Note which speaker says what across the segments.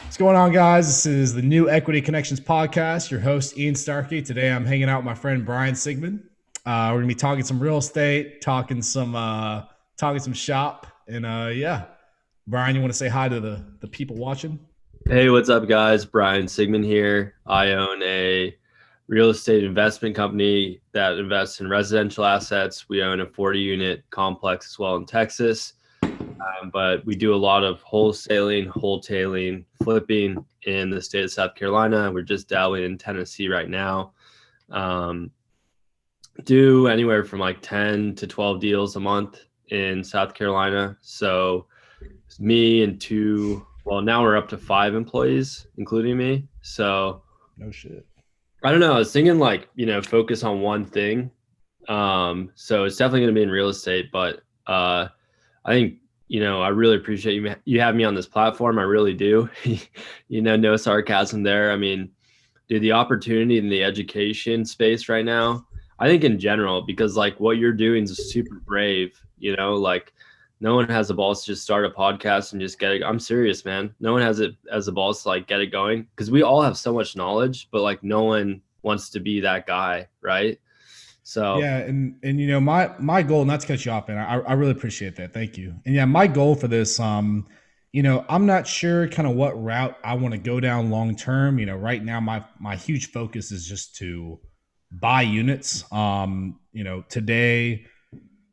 Speaker 1: What's going on, guys? This is the new Equity Connections podcast. Your host, Ian Starkey. Today, I'm hanging out with my friend Brian Sigmon. We're gonna be talking some real estate, talking some shop, and yeah. Brian, you want to say hi to the people watching?
Speaker 2: Hey, what's up, guys? Brian Sigmon here. I own a real estate investment company that invests in residential assets. We own a 40-unit complex as well in Texas, but we do a lot of wholetailing, flipping in the state of South Carolina. We're just dabbling in Tennessee right now. Um, do anywhere from like 10 to 12 deals a month in South Carolina. So it's me and now we're up to 5 employees, including me. So
Speaker 1: No shit.
Speaker 2: I don't know. I was thinking focus on one thing. So it's definitely going to be in real estate, but I think, I really appreciate you have me on this platform. I really do. No sarcasm there. I mean, dude, the opportunity in the education space right now, I think in general, because like what you're doing is super brave, like no one has the balls to just start a podcast and just get it. I'm serious, man. No one has it as the balls to like get it going because we all have so much knowledge, but like no one wants to be that guy, right? So
Speaker 1: Yeah, and my goal, not to cut you off, and I really appreciate that. Thank you. And yeah, my goal for this, I'm not sure kind of what route I want to go down long term. Right now my huge focus is just to buy units. Today,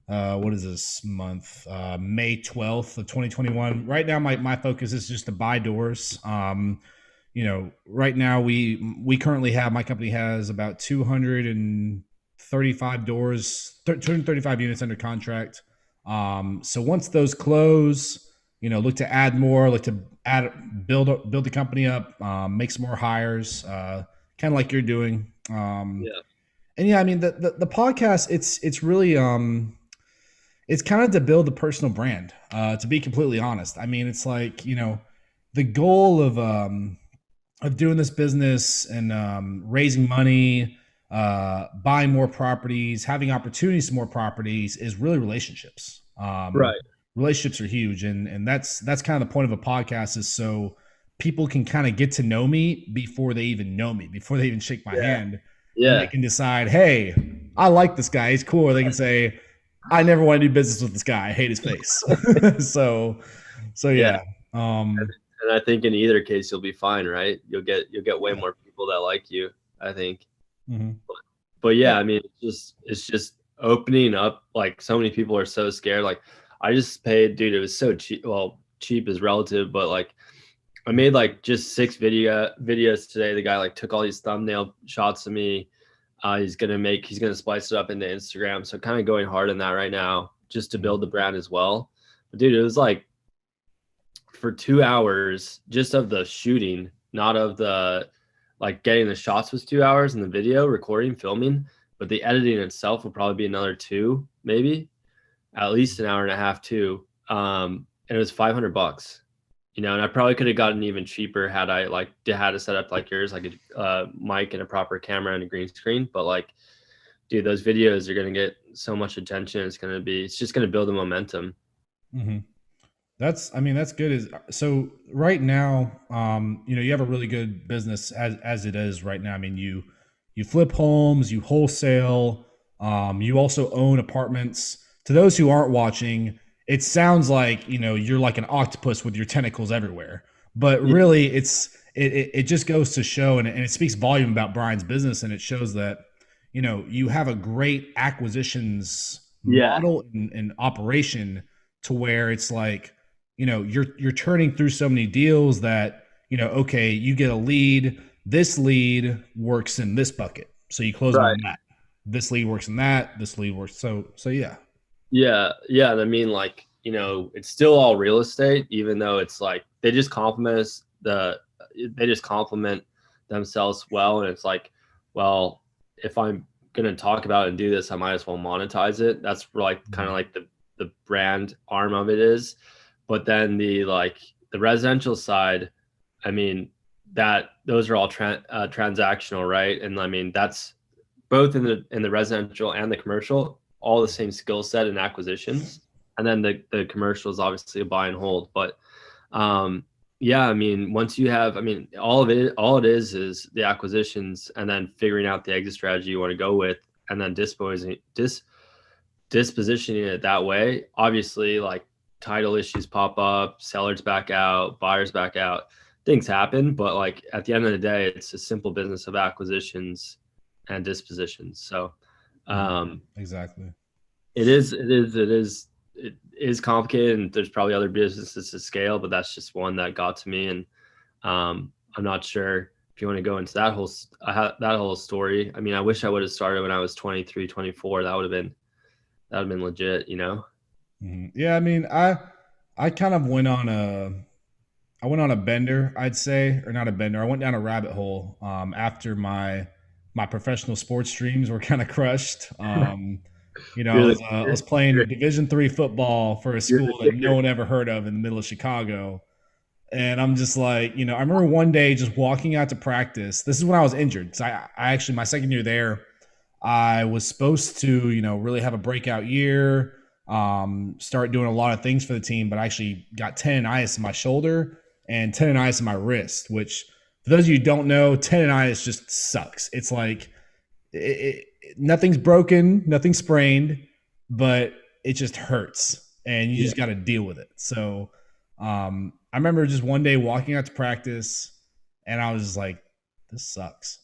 Speaker 1: what is this month? May 12th of 2021. Right now, my focus is just to buy doors. Right now we currently have, my company has about 235 doors, 235 units under contract. So once those close, look to add more, look to build the company up, make some more hires, kind of like you're doing.
Speaker 2: yeah,
Speaker 1: And yeah, I mean the podcast, it's really it's kind of to build a personal brand. To be completely honest, I mean it's like the goal of doing this business and raising money, buying more properties, having opportunities to more properties is really relationships.
Speaker 2: right.
Speaker 1: Relationships are huge, and that's kind of the point of a podcast, is so people can kind of get to know me before they even know me, before they even shake my
Speaker 2: Yeah.
Speaker 1: hand, and they
Speaker 2: Yeah.
Speaker 1: can decide, hey, I like this guy, he's cool. Or they can say, I never want to do business with this guy, I hate his face. so so
Speaker 2: Yeah.
Speaker 1: yeah. Um,
Speaker 2: And I think in either case you'll be fine, right? You'll get way more people that like you, I think.
Speaker 1: mhm.
Speaker 2: But
Speaker 1: Yeah.
Speaker 2: yeah, I mean, it's just opening up. Like so many people are so scared. Like I just paid, dude. It was so cheap. Well, cheap is relative, but like I made like just 6 videos today. The guy like took all these thumbnail shots of me. He's gonna splice it up into Instagram. So kind of going hard on that right now, just to
Speaker 1: Mhm.
Speaker 2: build the brand as well. But dude, it was like for 2 hours just of the shooting, not of the like getting the shots was 2 hours and the video recording, filming, but the editing itself will probably be another two, maybe at least an hour and a half too. And it was $500, and I probably could have gotten even cheaper had I like had a setup like yours, like a mic and a proper camera and a green screen. But like, dude, those videos are gonna get so much attention. It's just gonna build a momentum.
Speaker 1: Mhm. I mean, that's good. Is so right now, you have a really good business as it is right now. I mean, you flip homes, you wholesale, you also own apartments. To those who aren't watching, it sounds like you're like an octopus with your tentacles everywhere. But really, it just goes to show, and it speaks volume about Brian's business, and it shows that you have a great acquisitions
Speaker 2: Yeah,
Speaker 1: model and operation, to where it's like you're turning through so many deals that okay, you get a lead, this lead works in this bucket, so you close them
Speaker 2: right.
Speaker 1: on that. This lead works in that, this lead works, so yeah.
Speaker 2: Yeah, yeah. And I mean, like, it's still all real estate, even though it's like they just complement themselves well. And it's like, well, if I'm gonna talk about it and do this, I might as well monetize it. That's like kind of
Speaker 1: Mhm.
Speaker 2: like the brand arm of it is. But then the residential side, I mean, that those are all transactional, right? And I mean, that's both in the residential and the commercial, all the same skill set and acquisitions. And then the commercial is obviously a buy and hold. But um, Yeah, I mean, once you have, I mean, all it is the acquisitions, and then figuring out the exit strategy you want to go with, and then dispositioning it that way. Obviously, like title issues pop up, sellers back out, buyers back out, things happen. But like at the end of the day, it's a simple business of acquisitions and dispositions. So
Speaker 1: Exactly.
Speaker 2: it is complicated, and there's probably other businesses to scale, but that's just one that got to me. And I'm not sure if you want to go into that whole story. I mean, I wish I would have started when I was 23, 24. That would have been legit, you know?
Speaker 1: Yeah, I mean, I kind of I went on a bender, I'd say, or not a bender. I went down a rabbit hole after my professional sports dreams were kind of crushed.
Speaker 2: You're the
Speaker 1: I was
Speaker 2: kicker.
Speaker 1: playing Division III football for a
Speaker 2: You're the
Speaker 1: school that no
Speaker 2: kicker.
Speaker 1: one ever heard of in the middle of Chicago, and I'm just like, I remember one day just walking out to practice. This is when I was injured. So I actually my second year there, I was supposed to, really have a breakout year, start doing a lot of things for the team, but I actually got tendonitis in my shoulder and tendonitis in my wrist, which for those of you who don't know, tendonitis just sucks. It's like nothing's broken, nothing's sprained, but it just hurts and you
Speaker 2: Yeah.
Speaker 1: just got to deal with it. So I remember just one day walking out to practice and I was just like, this sucks.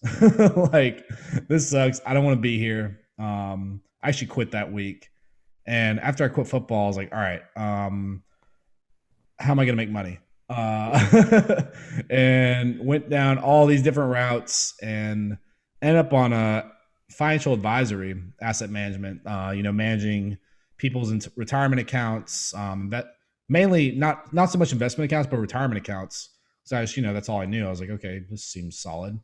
Speaker 1: Like, this sucks. I don't want to be here. I actually quit that week. And after I quit football, I was like, all right, how am I going to make money? And went down all these different routes and ended up on a financial advisory, asset management, managing people's retirement accounts, that mainly not so much investment accounts, but retirement accounts. So I just, that's all I knew. I was like, okay, this seems solid.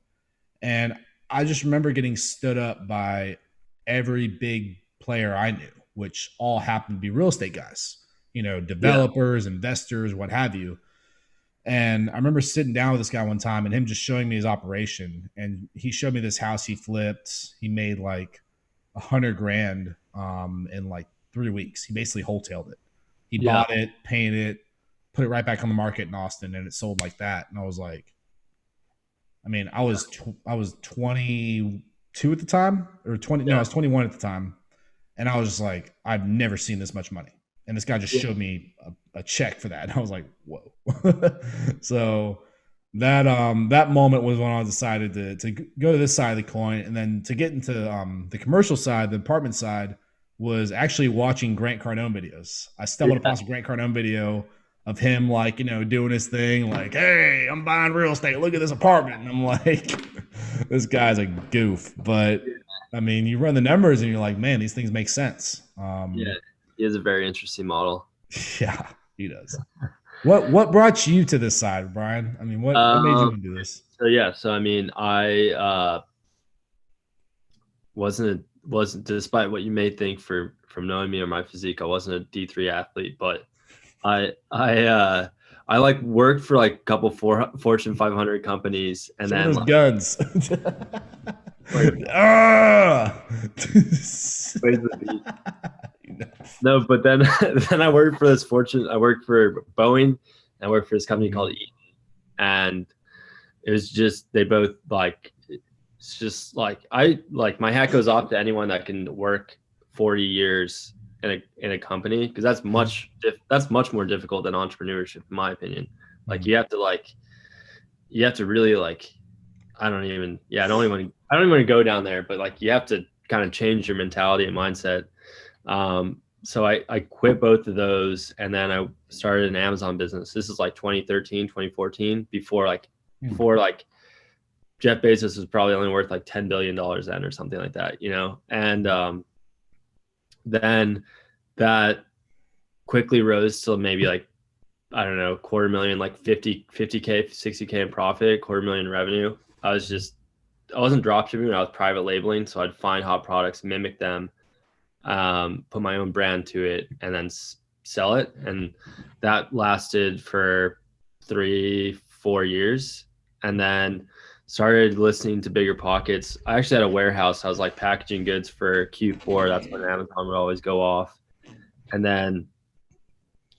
Speaker 1: And I just remember getting stood up by every big player I knew, which all happened to be real estate guys,
Speaker 2: Yeah.
Speaker 1: developers, investors, what have you. And I remember sitting down with this guy one time and him just showing me his operation. And he showed me this house he flipped. He made like 100 grand in like 3 weeks. He basically wholetailed it. He
Speaker 2: Yeah.
Speaker 1: bought it, painted it, put it right back on the market in Austin, and it sold like that. And I was like, I mean, I was 22 at the time, or 20. No, I
Speaker 2: Yeah.
Speaker 1: was 21 at the time, and I was just like, I've never seen this much money. And this guy just
Speaker 2: Yeah.
Speaker 1: showed me a check for that, and I was like, whoa. So that moment was when I decided to go to this side of the coin, and then to get into the commercial side, the apartment side, was actually watching Grant Cardone videos. I stumbled
Speaker 2: Yeah.
Speaker 1: upon some Grant Cardone video of him, like, doing his thing, like, hey, I'm buying real estate, look at this apartment. And I'm like, this guy's a goof. But I mean, you run the numbers and you're like, man, these things make sense.
Speaker 2: Yeah. He has a very interesting model.
Speaker 1: Yeah, he does. What brought you to this side, Brian? I mean, what made you
Speaker 2: Um,
Speaker 1: want to do this?
Speaker 2: so yeah, so I mean, I wasn't despite what you may think from knowing me or my physique, I wasn't a D3 athlete, but I like worked for like a couple Fortune 500 companies, and
Speaker 1: Show me
Speaker 2: then
Speaker 1: those
Speaker 2: like
Speaker 1: guns.
Speaker 2: like
Speaker 1: Ah!
Speaker 2: ways of the beast. No, but then then I worked for Boeing. I worked for this company called
Speaker 1: Mhm.
Speaker 2: Eaton, and it was just they both like it's just like I like my hat goes off to anyone that can work 40 years in a company, because that's much more difficult than entrepreneurship in my opinion. Like
Speaker 1: Mhm.
Speaker 2: you have to really like I don't even yeah I don't even want to go down there, but like you have to kind of change your mentality and mindset. So I quit both of those, and then I started an Amazon business. This is like 2013, 2014,
Speaker 1: Mhm.
Speaker 2: before like Jeff Bezos was probably only worth like $10 billion then or something like that, you know? And then that quickly rose to maybe like, I don't know, quarter million, like 50K, 60K in profit, quarter million in revenue. I wasn't drop shipping, I was private labeling. So I'd find hot products, mimic them, put my own brand to it, and then sell it. And that lasted for 3, 4 years. And then started listening to Bigger Pockets. I actually had a warehouse. I was like packaging goods for Q4. That's when Amazon would always go off. And then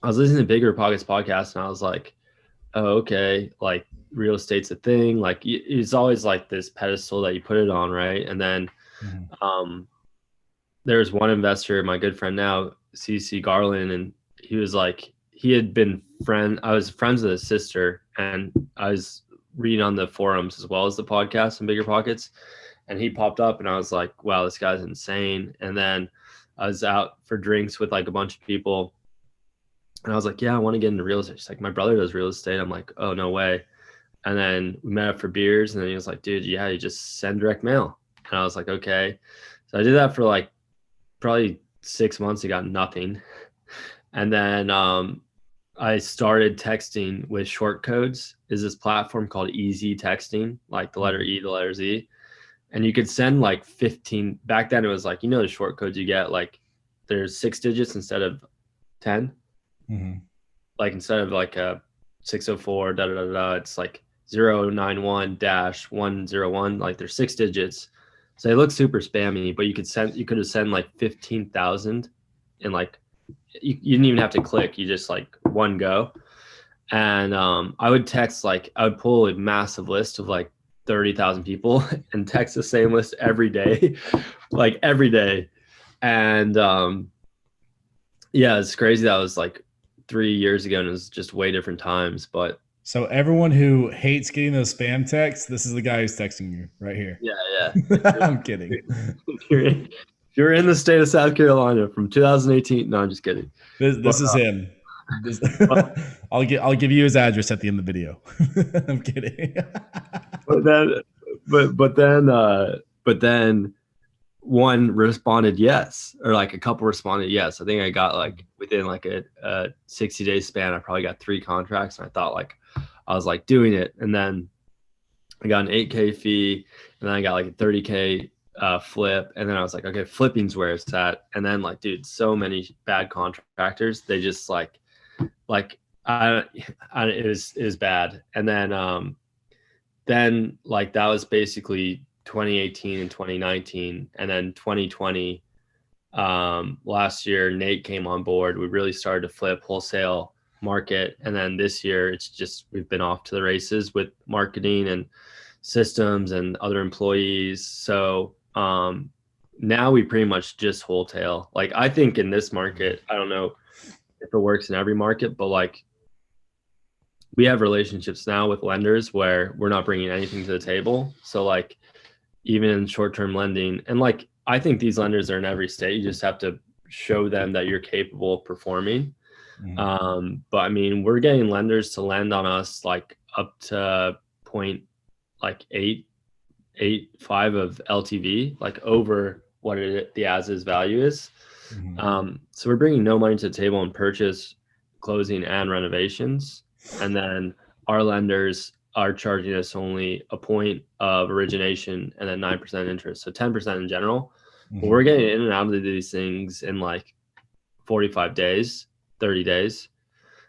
Speaker 2: I was listening to Bigger Pockets podcast, and I was like, oh, okay, like real estate's a thing. Like it's always like this pedestal that you put it on, right? And then
Speaker 1: Mhm.
Speaker 2: um, there's one investor, my good friend now, CC Garland, and he was like, he had been I was friends with his sister, and I was reading on the forums as well as the podcast and Bigger Pockets, and he popped up, and I was like, wow, this guy's insane. And then I was out for drinks with like a bunch of people, and I was like, yeah, I want to get into real estate. She's like, my brother does real estate. I'm like, oh, no way. And then we met up for beers, and then he was like, dude, yeah, you just send direct mail. And I was like, okay. So I did that for like probably 6 months. I got nothing. And then I started texting with short codes. Is this platform called Easy Texting, like the letter
Speaker 1: Mhm.
Speaker 2: E, the letter Z. And you could send like 15. Back then it was like, the short codes you get, like there's 6 digits instead of 10.
Speaker 1: Mhm.
Speaker 2: Like instead of like a 604 da da da da, it's like 091-101. Like there's 6 digits. So they look super spammy, but you could have sent like 15,000 in like, you didn't even have to click. You just like one go. And I would text, like I would pull a massive list of like 30,000 people and text the same list every day, like every day. And yeah, it's crazy. That was like 3 years ago, and it was just way different times. But
Speaker 1: So everyone who hates getting those spam texts, this is the guy who's texting you right here.
Speaker 2: yeah, yeah.
Speaker 1: I'm kidding.
Speaker 2: If you're in the state of South Carolina from 2018, no, I'm just kidding. But
Speaker 1: This is him. This,
Speaker 2: but,
Speaker 1: I'll give you his address at the end of the video. I'm kidding.
Speaker 2: but then but then one responded yes, or like a couple responded yes. I think I got like within like a 60-day span, I probably got 3 contracts, and I thought like I was like doing it. And then I got an 8K fee, and then I got like a 30K flip, and then I was like, okay, flipping's where it's at. And then like, dude, so many bad contractors, they just like it was bad. And then like that was basically 2018 and 2019, and then 2020, last year Nate came on board. We really started to flip wholesale market, and then this year it's just we've been off to the races with marketing and systems and other employees. So now we pretty much just wholesale. Like I think in this market, I don't know if it works in every market, but like we have relationships now with lenders where we're not bringing anything to the table. So like even in short-term lending, and like I think these lenders are in every state. You just have to show them that you're capable of performing.
Speaker 1: Mhm.
Speaker 2: But I mean, we're getting lenders to lend on us like up to point like 8.85 of LTV, like over what the as is value is.
Speaker 1: Mhm.
Speaker 2: So we're bringing no money to the table in purchase, closing, and renovations. And then our lenders are charging us only a point of origination and then 9% interest. So 10% in general. But we're
Speaker 1: Mhm.
Speaker 2: getting in and out of these things in like 45 days, 30 days.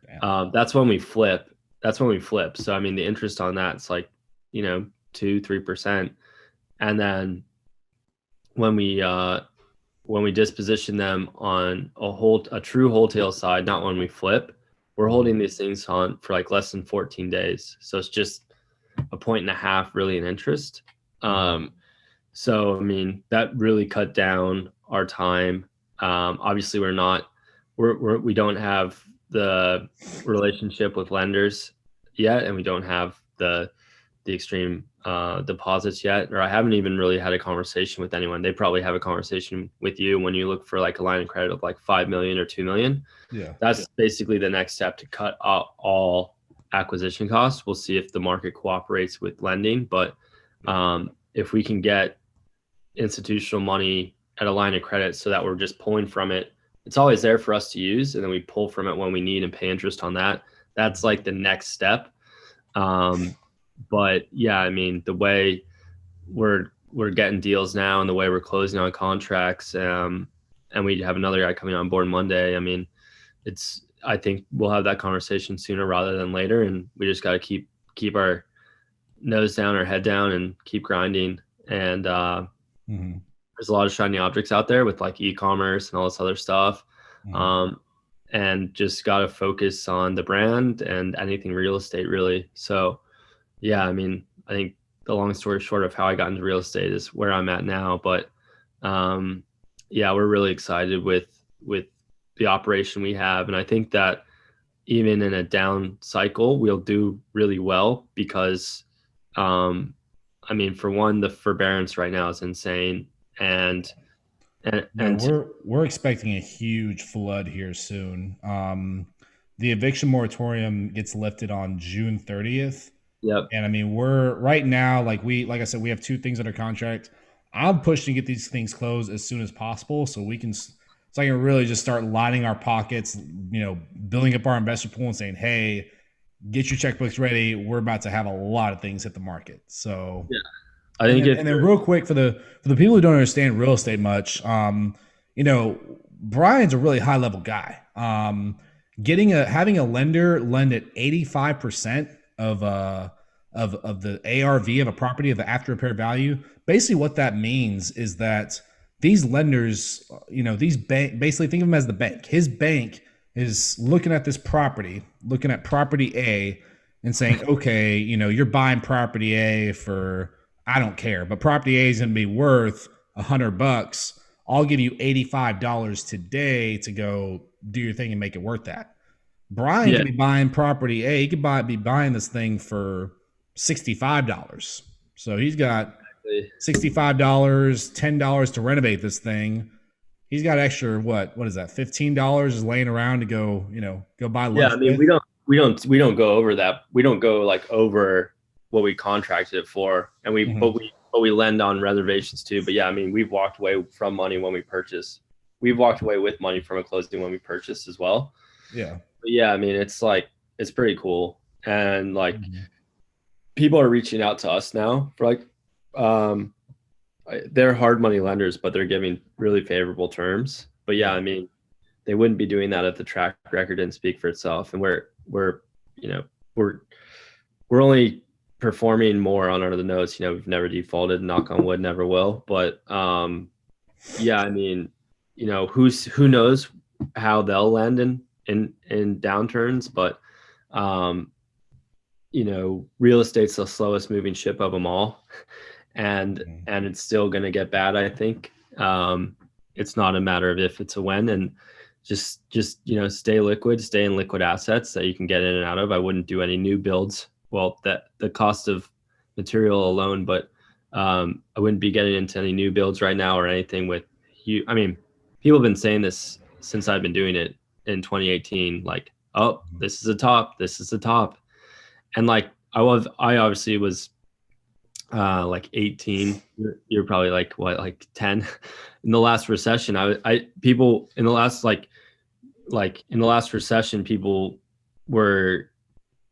Speaker 1: Damn.
Speaker 2: That's when we flip. That's when we flip. So, I mean, the interest on that's like, 2, 3%. And then when we, when we disposition them on a true wholesale side, not when we flip, we're
Speaker 1: Mhm.
Speaker 2: holding these things on for like less than 14 days. So it's just a point and a half really in interest.
Speaker 1: Mhm.
Speaker 2: So I mean that really cut down our time. Obviously, we don't have the relationship with lenders yet, and we don't have the extreme deposits yet, or I haven't even really had a conversation with anyone. They probably have a conversation with you when you look for like a line of credit of like 5 million or 2 million.
Speaker 1: Yeah.
Speaker 2: That's basically the next step to cut out all acquisition costs. We'll see if the market cooperates with lending, but if we can get institutional money at a line of credit so that we're just pulling from it, it's always there for us to use, and then we pull from it when we need and pay interest on that. That's like the next step. Um, but yeah, I mean, the way we're getting deals now and the way we're closing on contracts, and we have another guy coming on board Monday. I mean, I think we'll have that conversation sooner rather than later, and we just got to keep our nose down, our head down, and keep grinding. And
Speaker 1: Mhm.
Speaker 2: there's a lot of shiny objects out there with like e-commerce and all this other stuff.
Speaker 1: Mhm.
Speaker 2: Um, and just got to focus on the brand and anything real estate really. So yeah, I mean, I think the long story short of how I got into real estate is where I'm at now. But um, yeah, we're really excited with the operation we have, and I think that even in a down cycle, we'll do really well because, um, I mean, for one, the forbearance right now is insane, and
Speaker 1: No,
Speaker 2: and two,
Speaker 1: we're expecting a huge flood here soon. The eviction moratorium gets lifted on June 30th.
Speaker 2: yep,
Speaker 1: And I mean, we're right now, like I said, we have two things under contract. I'm pushing to get these things closed as soon as possible so we can, so I can really just start lining our pockets, building up our investor pool and saying, hey, get your checkbooks ready. We're about to have a lot of things hit the market. So,
Speaker 2: yeah, I
Speaker 1: and
Speaker 2: think
Speaker 1: then
Speaker 2: if
Speaker 1: and then real quick for the people who don't understand real estate much, you know, Brian's a really high level guy. Getting a having a lender lend at 85% of the ARV of a property of the after repair value. Basically, what that means is that these lenders, these bank basically think of him as the bank. His bank is looking at this property, looking at property A, and saying, okay, you're buying property A for I don't care, but property A is going to be worth $100. I'll give you $85 today to go do your thing and make it worth that. Brian
Speaker 2: yeah,
Speaker 1: could be buying property A. He could be buying this thing for $65. So he's got $65, $10 to renovate this thing. He's got extra what is that? $15 is laying around to go, go buy
Speaker 2: yeah,
Speaker 1: lunch
Speaker 2: I mean,
Speaker 1: with.
Speaker 2: we don't go over that. We don't go like over what we contracted it for, and
Speaker 1: Mhm.
Speaker 2: but we lend on reservations too. But yeah, I mean, we've walked away from money when we purchase. We've walked away with money from a closing when we purchased as well.
Speaker 1: Yeah.
Speaker 2: But yeah, I mean, it's like it's pretty cool, and like
Speaker 1: Mhm.
Speaker 2: people are reaching out to us now for like, um, they're hard money lenders, but they're giving really favorable terms. But yeah,
Speaker 1: Yeah.
Speaker 2: I mean, they wouldn't be doing that if the track record didn't speak for itself. And we're you know we're we're only performing more on under the nose. We've never defaulted, knock on wood, never will. But yeah, I mean, who knows how they'll land in downturns, but um, real estate's the slowest moving ship of them all,
Speaker 1: Mhm.
Speaker 2: and it's still going to get bad. I think it's not a matter of if, it's a when, and just stay liquid, stay in liquid assets that you can get in and out of. I wouldn't do any new builds. Well, that the cost of material alone, but I wouldn't be getting into any new builds right now or anything with you. I mean, people have been saying this since I've been doing it in 2018. Like, oh, this is a top. This is the top. And like I obviously was like 18. You're probably like what, like 10. In the last recession, I people in the last like in the last recession, people were,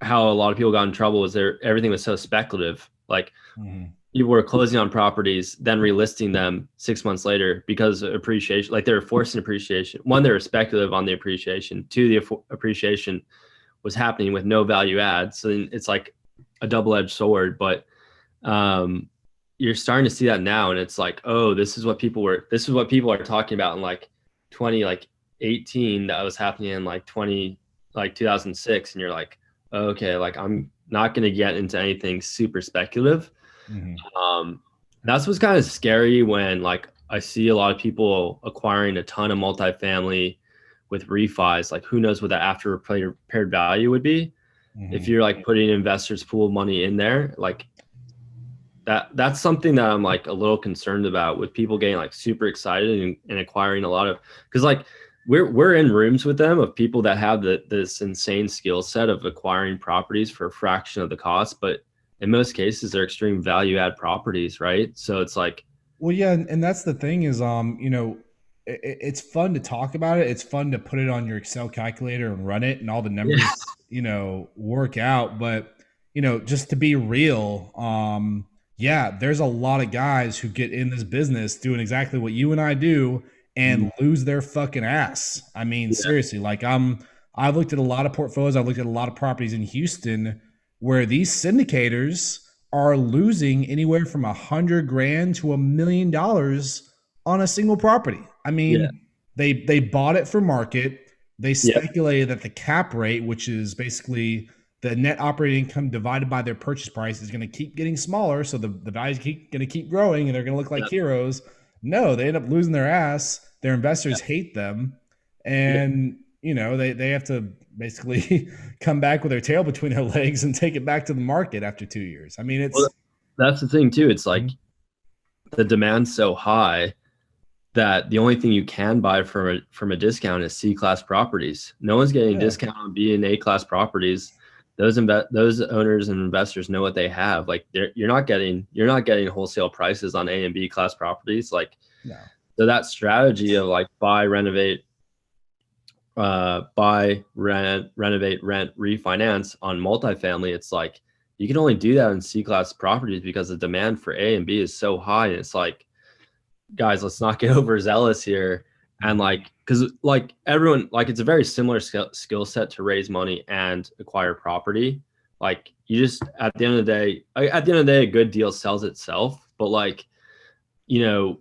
Speaker 2: how a lot of people got in trouble was there everything was so speculative. Like
Speaker 1: Mhm.
Speaker 2: people were closing on properties, then relisting them 6 months later because of appreciation. Like they were forcing appreciation. One, they were speculative on the appreciation. Two, the appreciation was happening with no value add. So it's like a double-edged sword. But um, you're starting to see that now, and it's like, oh, this is what people are talking about in like 20 like 18, that was happening in like 20 like 2006, and you're like, okay, like I'm not going to get into anything super speculative.
Speaker 1: Mhm.
Speaker 2: That's what's kind of scary when like I see a lot of people acquiring a ton of multifamily with refis. Like who knows what that after repaired value would be if
Speaker 1: Mhm.
Speaker 2: you're like putting investors pool money in there. Like that's something that I'm like a little concerned about, with people getting like super excited and acquiring a lot of, because like we're in rooms with them of people that have this insane skill set of acquiring properties for a fraction of the cost, but in most cases they're extreme value add properties, right? So it's like,
Speaker 1: Well, yeah, and that's the thing is, it's fun to talk about it. It's fun to put it on your Excel calculator and run it, and all the
Speaker 2: yeah,
Speaker 1: numbers, work out. But just to be real, yeah, there's a lot of guys who get in this business doing exactly what you and I do and lose their fucking ass. I mean,
Speaker 2: yeah,
Speaker 1: seriously, like I've looked at a lot of portfolios. I've looked at a lot of properties in Houston where these syndicators are losing anywhere from 100 grand to $1 million on a single property. I
Speaker 2: yeah,
Speaker 1: mean, they bought it for market. they
Speaker 2: Yep.
Speaker 1: speculated that the cap rate, which is basically the net operating income divided by their purchase price, is going to keep getting smaller. So the values keep going to keep growing, and they're going to look like
Speaker 2: Yep.
Speaker 1: heroes. No, they end up losing their ass. Their investors
Speaker 2: Yep.
Speaker 1: hate them,
Speaker 2: Yep.
Speaker 1: and they have to basically come back with their tail between their legs and take it back to the market after 2 years. I mean,
Speaker 2: Well,
Speaker 1: it's
Speaker 2: that's the thing too. It's like
Speaker 1: Mhm.
Speaker 2: the demand's so high that the only thing you can buy from a discount is C class properties. No one's getting a
Speaker 1: Yeah.
Speaker 2: discount on B and A class properties. Those owners and investors know what they have. Like you're not getting wholesale prices on A and B class properties. Like
Speaker 1: No.
Speaker 2: so that strategy of like buy, rent, renovate, rent, refinance on multifamily, it's like you can only do that in C class properties because the demand for A and B is so high. And it's like, guys, let's not get overzealous here. And
Speaker 1: Mhm.
Speaker 2: like, because like everyone, like it's a very similar skill set to raise money and acquire property. Like you just at the end of the day, a good deal sells itself. But like, you know,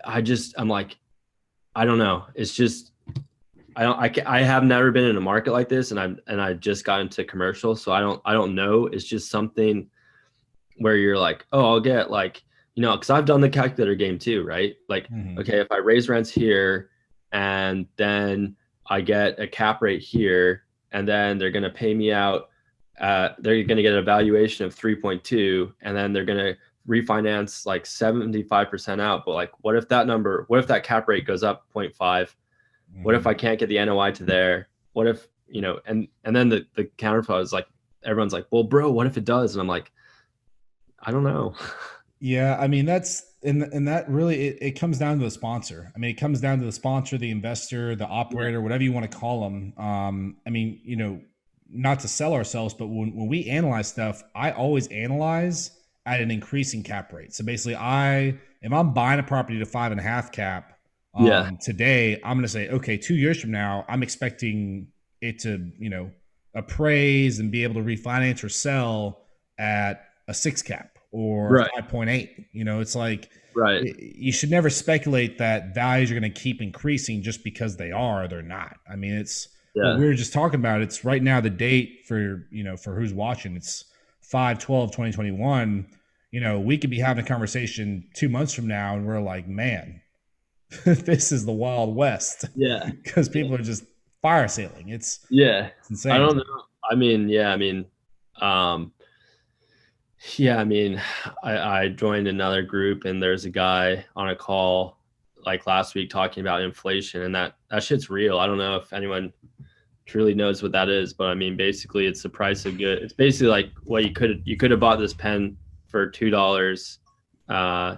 Speaker 2: I'm like, I don't know. It's just I have never been in a market like this, and I just got into commercial, so I don't know. It's just something where you're like, oh, I'll get like, because I've done the calculator game too, right? Like,
Speaker 1: Mhm.
Speaker 2: okay, if I raise rents here and then I get a cap rate here, and then they're gonna pay me out, they're gonna get a valuation of 3.2, and then they're gonna refinance like 75% out. But like, what if that cap rate goes up zero point 0.5? What if
Speaker 1: Mhm.
Speaker 2: I can't get the NOI to there? What if, and then the counterpart is like, everyone's like, well, bro, what if it does? And I'm like, I don't know.
Speaker 1: Yeah, I mean and that really it comes down to the sponsor. I mean, it comes down to the sponsor, the investor, the
Speaker 2: Yeah.
Speaker 1: operator, whatever you want to call them. I mean, not to sell ourselves, but when we analyze stuff, I always analyze at an increasing cap rate. So basically, if I'm buying a property to 5.5 cap
Speaker 2: Yeah.
Speaker 1: today, I'm going to say, okay, 2 years from now, I'm expecting it to appraise and be able to refinance or sell at a 6 cap or
Speaker 2: Right.
Speaker 1: 5.8. It's like
Speaker 2: Right.
Speaker 1: you should never speculate that values are going to keep increasing just because they're not. I mean, it's what
Speaker 2: Yeah.
Speaker 1: we were just talking about. It's right now the date for who's watching. It's 5/12/2021. We could be having a conversation 2 months from now and we're like, man, this is the Wild West
Speaker 2: Yeah.
Speaker 1: because
Speaker 2: Yeah.
Speaker 1: people are just fire sailing. It's
Speaker 2: Yeah. I
Speaker 1: insane.
Speaker 2: don't know. I mean, yeah, I mean, um, yeah, I mean, I joined another group and there's a guy on a call like last week talking about inflation, and that shit's real. I don't know if anyone truly knows what that is, but I mean, basically, it's the price of good. It's basically like what you could have bought this pen for $2, uh,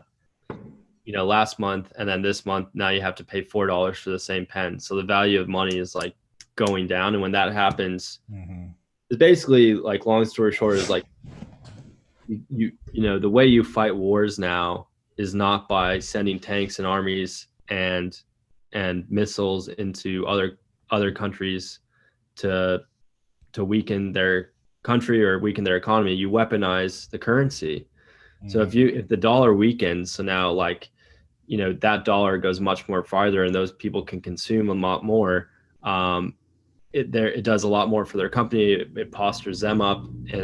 Speaker 2: last month, and then this month now you have to pay $4 for the same pen. So the value of money is like going down, and when that happens,
Speaker 1: Mm-hmm.
Speaker 2: it's basically like long story short is like the way you fight wars now is not by sending tanks and armies and missiles into other countries to weaken their country or weaken their economy. You weaponize the currency. So
Speaker 1: Mm-hmm.
Speaker 2: if the dollar weakens, so now like that dollar goes much more farther, and those people can consume a lot more. It does a lot more for their company. It postures them up in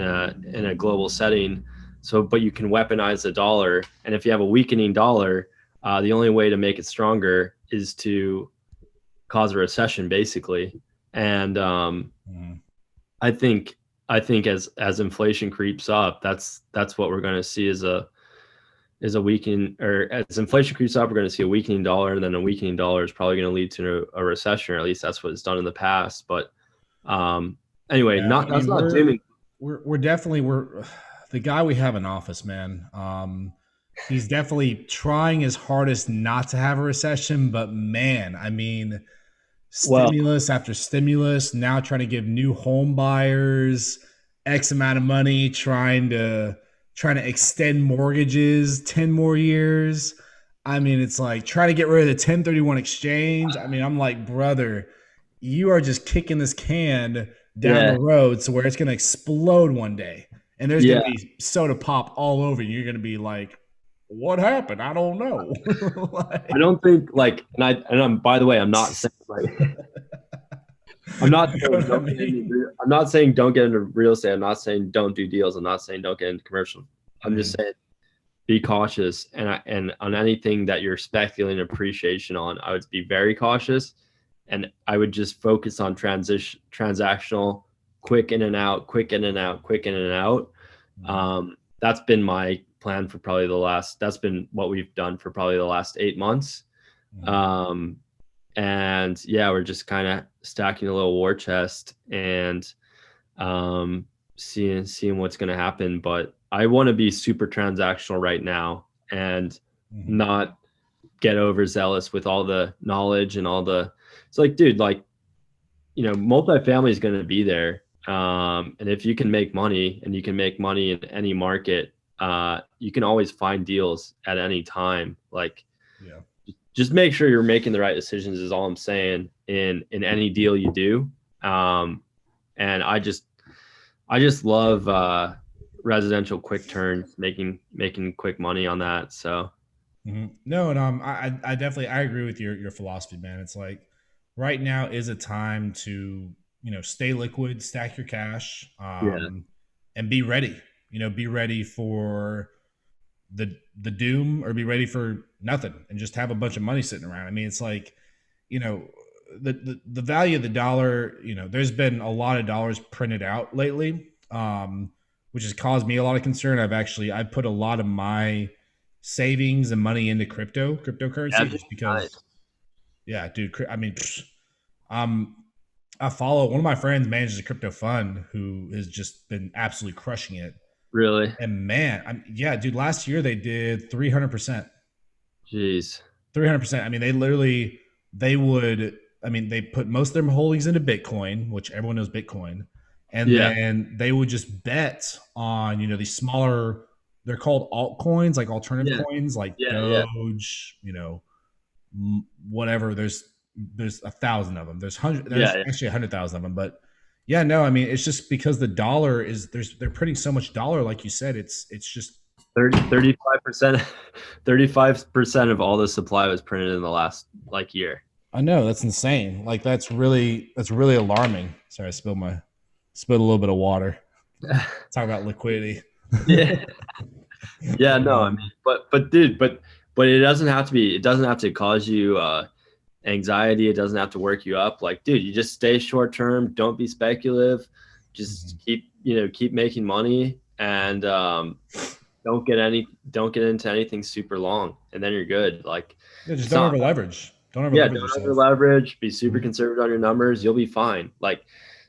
Speaker 2: a global setting. So, but you can weaponize the dollar, and if you have a weakening dollar, the only way to make it stronger is to cause a recession, basically. And
Speaker 1: Mm-hmm.
Speaker 2: I think I think as inflation creeps up, that's what we're going to see is a weakening, or as inflation creeps up, we're going to see a weakening dollar, and then a weakening dollar is probably going to lead to a recession, or at least that's what it's done in the past. But um, anyway,
Speaker 1: Yeah,
Speaker 2: not
Speaker 1: I
Speaker 2: that's
Speaker 1: mean
Speaker 2: not
Speaker 1: we're
Speaker 2: dooming.
Speaker 1: we're definitely we're the guy we have in office, man. He's definitely trying his hardest not to have a recession, but man, I mean,
Speaker 2: Well,
Speaker 1: stimulus after stimulus, now trying to give new home buyers X amount of money, trying to extend mortgages 10 more years. I mean, it's like trying to get rid of the 1031 exchange. I mean, I'm like, brother, you are just kicking this can down the
Speaker 2: yeah,
Speaker 1: road to where it's going to explode one day. And there's going
Speaker 2: yeah.
Speaker 1: to be soda pop all over you. You're going to be like, what happened? I don't know.
Speaker 2: I
Speaker 1: like,
Speaker 2: don't think like, and I'm by the way, I'm not saying like I'm not
Speaker 1: You know
Speaker 2: saying
Speaker 1: what I
Speaker 2: don't get into.
Speaker 1: mean?
Speaker 2: I'm not saying don't get into real estate. I'm not saying don't do deals. I'm not saying don't get into commercial. I'm just
Speaker 1: Mhm.
Speaker 2: saying be cautious, and on anything that you're speculating appreciation on, I would be very cautious, and I would just focus on transactional, quick in and out, quick in and out, quick in and out.
Speaker 1: Mhm.
Speaker 2: That's been my plan for probably the last. That's been what we've done for probably the last 8 months.
Speaker 1: Mhm.
Speaker 2: Um, and yeah, we're just kind of stacking a little war chest and um, seeing what's going to happen. But I want to be super transactional right now and
Speaker 1: Mhm.
Speaker 2: not get overzealous with all the knowledge and all the. It's like, dude, like multifamily is going to be there, and if you can make money and you can make money in any market, you can always find deals at any time. Like,
Speaker 1: Yeah.
Speaker 2: just make sure you're making the right decisions is all I'm saying in any deal you do. And I just love residential quick turns, making quick money on that. So
Speaker 1: No, and I definitely I agree with your philosophy, man. It's like right now is a time to stay liquid, stack your cash,
Speaker 2: yeah,
Speaker 1: and be ready. Be ready for the doom, or be ready for nothing, and just have a bunch of money sitting around. I mean, it's like you know the value of the dollar. There's been a lot of dollars printed out lately, which has caused me a lot of concern. I put a lot of my savings and money into
Speaker 2: yeah,
Speaker 1: cryptocurrency,
Speaker 2: dude,
Speaker 1: just
Speaker 2: nice.
Speaker 1: because. Yeah, dude. I mean, um, I follow one of my friends manages a crypto fund who has just been absolutely crushing it.
Speaker 2: Really,
Speaker 1: And man, yeah, dude. Last year they did 300%.
Speaker 2: jeez,
Speaker 1: 300%. I mean, they literally they would. I mean, they put most of their holdings into Bitcoin, which everyone knows Bitcoin, and
Speaker 2: yeah,
Speaker 1: then they would just bet on these smaller. They're called altcoins, like alternative
Speaker 2: yeah,
Speaker 1: coins, like
Speaker 2: yeah, yeah,
Speaker 1: Doge. Whatever. There's 1,000 of them. There's
Speaker 2: yeah, yeah.
Speaker 1: actually 100,000 of them, but yeah, no. I mean, it's just because the dollar is they're printing so much dollar, like you said. It's just
Speaker 2: 35%, 35% of all the supply was printed in the last like year.
Speaker 1: I know that's insane. Like that's really alarming. Sorry, I spilled a little bit of water. Talk about liquidity.
Speaker 2: Yeah. Yeah, no, I mean,
Speaker 1: um,
Speaker 2: but dude, but it doesn't have to be. It doesn't have to cause you anxiety. It doesn't have to work you up. Like, dude, you just stay short term. Don't be speculative. Just
Speaker 1: mhm.
Speaker 2: keep making money and don't get into anything super long, and then you're good. Like,
Speaker 1: Yeah, just
Speaker 2: it's
Speaker 1: don't
Speaker 2: not.
Speaker 1: over leverage. Don't over
Speaker 2: Yeah,
Speaker 1: leverage
Speaker 2: don't over
Speaker 1: yourself.
Speaker 2: leverage. Be super
Speaker 1: Mhm.
Speaker 2: conservative on your numbers. You'll be fine. Like,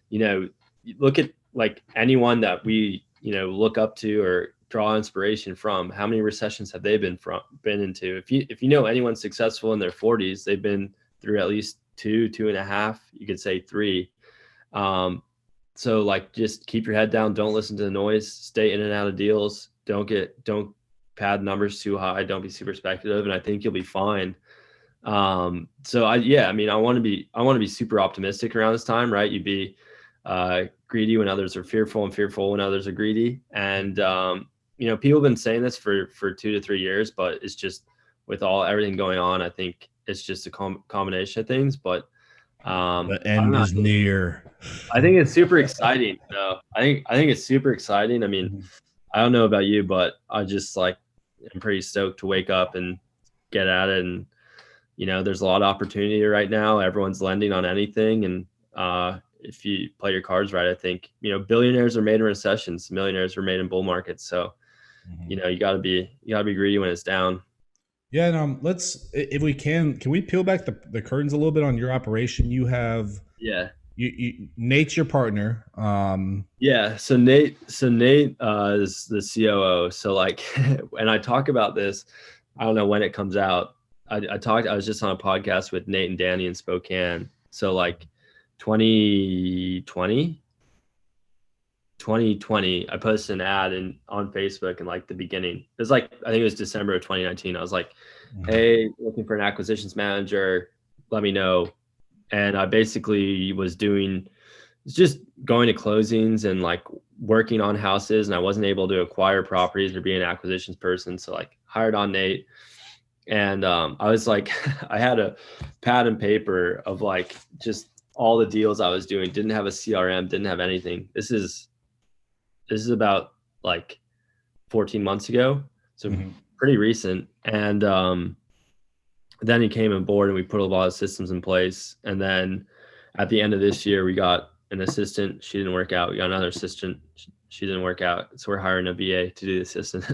Speaker 2: you know, look at like anyone that we look up to or draw inspiration from. How many recessions have they been into? If you know anyone successful in their 40s, they've been through at least two and a half. You could say three. Um, so like, just keep your head down. Don't listen to the noise. Stay in and out of deals. Don't pad numbers too high. Don't be super speculative, and I think you'll be fine. So I mean, I want to be super optimistic around this time, right? You'd be greedy when others are fearful, and fearful when others are greedy. And people have been saying this for 2 to 3 years, but it's just with everything going on, I think it's just a combination of things. But
Speaker 1: The
Speaker 2: I don't
Speaker 1: end
Speaker 2: know.
Speaker 1: is near.
Speaker 2: I think it's super exciting. So I think it's super exciting. I mean,
Speaker 1: Mhm.
Speaker 2: I don't know about you, but I just like I'm pretty stoked to wake up and get at it. And there's a lot of opportunity right now. Everyone's lending on anything, and if you play your cards right, I think billionaires are made in recessions, millionaires are made in bull markets. So
Speaker 1: Mhm.
Speaker 2: you gotta be greedy when it's down.
Speaker 1: Yeah, and let's if we can we peel back the curtains a little bit on your operation? You have
Speaker 2: Yeah,
Speaker 1: Nate's your partner.
Speaker 2: yeah. So Nate is the COO. So like, and I talk about this. I don't know when it comes out. I was just on a podcast with Nate and Danny in Spokane. So like 2020 2020, I posted an ad on Facebook in like the beginning. It was like, I think it was December of 2019. I was like,
Speaker 1: Mhm.
Speaker 2: hey, looking for an acquisitions manager, let me know. And I basically was just going to closings and like working on houses, and I wasn't able to acquire properties or be an acquisitions person. So like hired on Nate. And I was like, I had a pad and paper of like just all the deals I was doing, didn't have a CRM, didn't have anything. This is about like 14 months ago, so
Speaker 1: Mm-hmm.
Speaker 2: pretty recent. And then he came on board and we put a lot of systems in place. And then at the end of this year, we got an assistant. She didn't work out. We got another assistant. She didn't work out. So we're hiring a VA to do the assistant.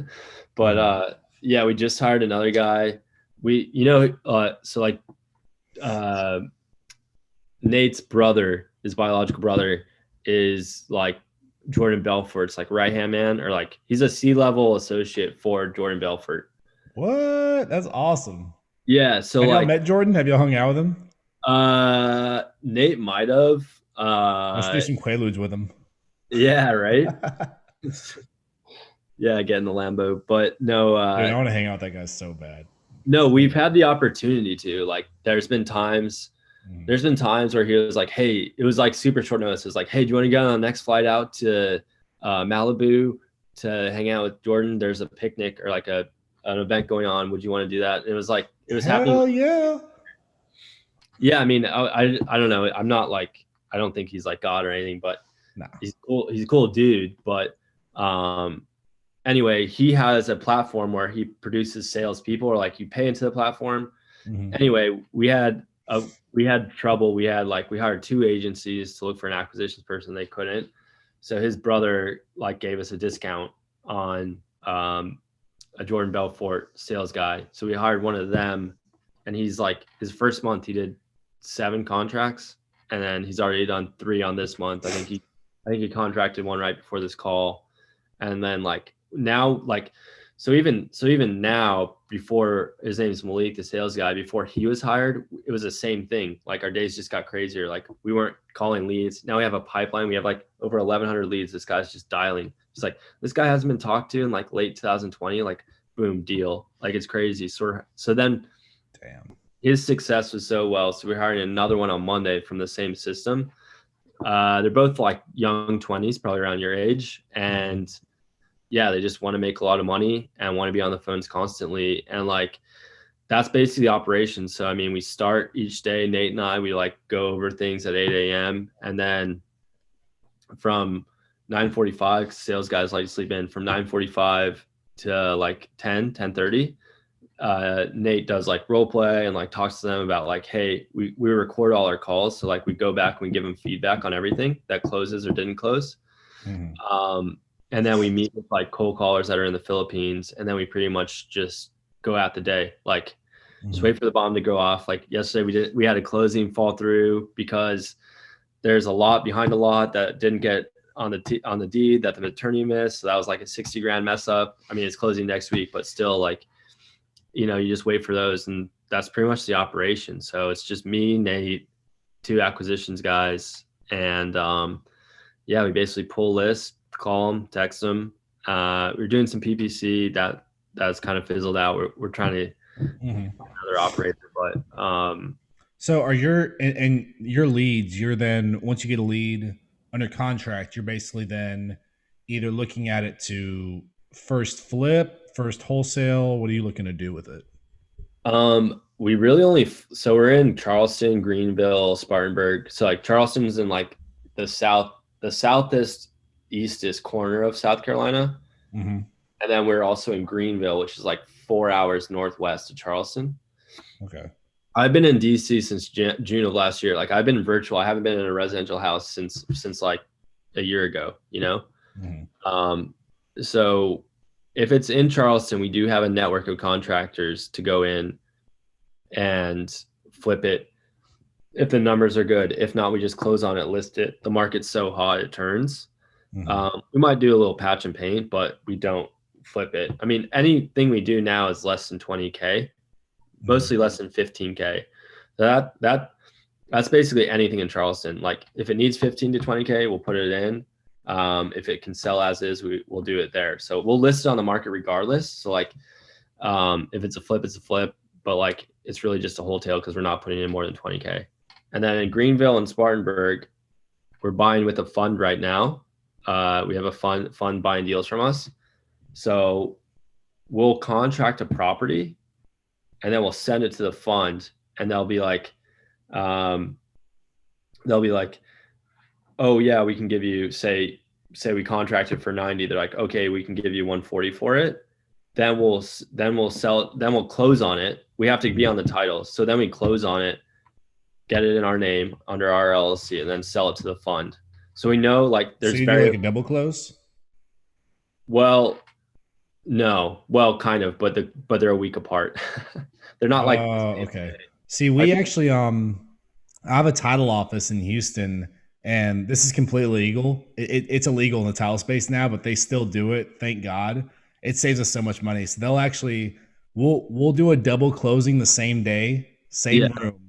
Speaker 2: But
Speaker 1: Mm-hmm.
Speaker 2: yeah, we just hired another guy. So like uh, Nate's brother, his biological brother, is like Jordan Belfort's like right hand man, or like he's a C-level associate for Jordan Belfort.
Speaker 1: What? That's awesome.
Speaker 2: Yeah. So
Speaker 1: Have y'all
Speaker 2: like
Speaker 1: met Jordan? Have y'all hung out with him?
Speaker 2: Nate might have.
Speaker 1: Let's do some quaaludes with him.
Speaker 2: Yeah, right. Yeah, get in the Lambo. But no,
Speaker 1: Dude, I want to hang out with that guy so bad.
Speaker 2: no,
Speaker 1: So
Speaker 2: we've
Speaker 1: bad.
Speaker 2: had the opportunity to. Like,
Speaker 1: Mhm.
Speaker 2: there's been times where he was like, "Hey," it was like super short notice. It was like, "Hey, do you want to get on the next flight out to Malibu to hang out with Jordan? There's a picnic or like an event going on. Would you want to do that?" And it was like it was happening.
Speaker 1: Hell yeah.
Speaker 2: Yeah, I mean, I don't know. I'm not like I don't think he's like God or anything, but
Speaker 1: Nah.
Speaker 2: he's cool. He's a cool dude. But anyway, he has a platform where he produces salespeople, or like you pay into the platform.
Speaker 1: Mm-hmm.
Speaker 2: Anyway, we had trouble. We hired two agencies to look for an acquisitions person. They couldn't. So his brother like gave us a discount on a Jordan Belfort sales guy. So we hired one of them, and he's like his first month he did 7 contracts, and then he's already done 3 on this month. I think he contracted one right before this call, and then like now like so even now, before his name is Malik, the sales guy, before he was hired, it was the same thing. Like our days just got crazier. Like we weren't calling leads. Now we have a pipeline. We have like over 1,100 leads. This guy's just dialing. It's like this guy hasn't been talked to in like late 2020. Like boom, deal. Like it's crazy. So then
Speaker 1: Damn.
Speaker 2: his success was so well. So we're hiring another one on Monday from the same system. They're both like young 20s, probably around your age,
Speaker 1: Mm-hmm.
Speaker 2: and yeah, they just want to make a lot of money and want to be on the phones constantly. And like that's basically the operation. So I mean, we start each day, Nate and I, we like go over things at 8 a.m. and then from 9:45, sales guys like to sleep in, from 9:45 to like 10:30. Nate does like role play and like talks to them about like, hey, we record all our calls. So like we go back and we give them feedback on everything that closes or didn't close.
Speaker 1: Mm-hmm.
Speaker 2: And then we meet with like cold callers that are in the Philippines, and then we pretty much just go out the day, like just
Speaker 1: Mm-hmm.
Speaker 2: wait for the bomb to go off. Like yesterday, we had a closing fall through because there's a lot behind a lot that didn't get on on the deed that the attorney missed. So that was like a 60 grand mess up. I mean, it's closing next week, but still, like you just wait for those, and that's pretty much the operation. So it's just me, Nate, 2 acquisitions guys, and yeah, we basically pull lists, call them, text them. We're doing some PPC that's kind of fizzled out. We're trying to
Speaker 1: Mm-hmm.
Speaker 2: another operator, but
Speaker 1: So are and your leads, you're then once you get a lead under contract, you're basically then either looking at it to first flip, first wholesale. What are you looking to do with it?
Speaker 2: we really only so we're in Charleston, Greenville, Spartanburg. So like Charleston's in like the southeast eastest corner of South Carolina,
Speaker 1: Mm-hmm.
Speaker 2: and then we're also in Greenville, which is like 4 hours northwest of Charleston.
Speaker 1: Okay.
Speaker 2: I've been in DC since June of last year. Like I've been virtual. I haven't been in a residential house since like a year ago.
Speaker 1: Mm-hmm.
Speaker 2: Um, so if it's in Charleston, we do have a network of contractors to go in and flip it if the numbers are good. If not, we just close on it, list it. The market's so hot it turns.
Speaker 1: Mm-hmm.
Speaker 2: We might do a little patch and paint, but we don't flip it. I mean, anything we do now is less than 20K,
Speaker 1: Mm-hmm.
Speaker 2: mostly less than 15K. That's basically anything in Charleston. Like if it needs 15 to 20K, we'll put it in. If it can sell as is, we'll do it there. So we'll list it on the market regardless. So like if it's a flip, it's a flip, but like it's really just a wholesale because we're not putting in more than 20K. And then in Greenville and Spartanburg, we're buying with a fund right now. We have a fund buying deals from us. So we'll contract a property and then we'll send it to the fund, and they'll be like, um, they'll be like, oh yeah, we can give you, say we contracted for 90. They're like, okay, we can give you 140 for it. Then we'll sell, then we'll close on it. We have to be on the title. So then we close on it, get it in our name under our LLC, and then sell it to the fund. So we know like
Speaker 1: So
Speaker 2: there's
Speaker 1: you do
Speaker 2: very
Speaker 1: like a double close?
Speaker 2: well, no, well, kind of, but they're a week apart. They're not like the
Speaker 1: Oh,
Speaker 2: same
Speaker 1: okay.
Speaker 2: day.
Speaker 1: See,
Speaker 2: Like
Speaker 1: we actually I have a title office in Houston, and this is completely legal. It's illegal in the title space now, but they still do it. Thank God. It saves us so much money. So they'll actually we'll do a double closing the same day,
Speaker 2: yeah,
Speaker 1: same room,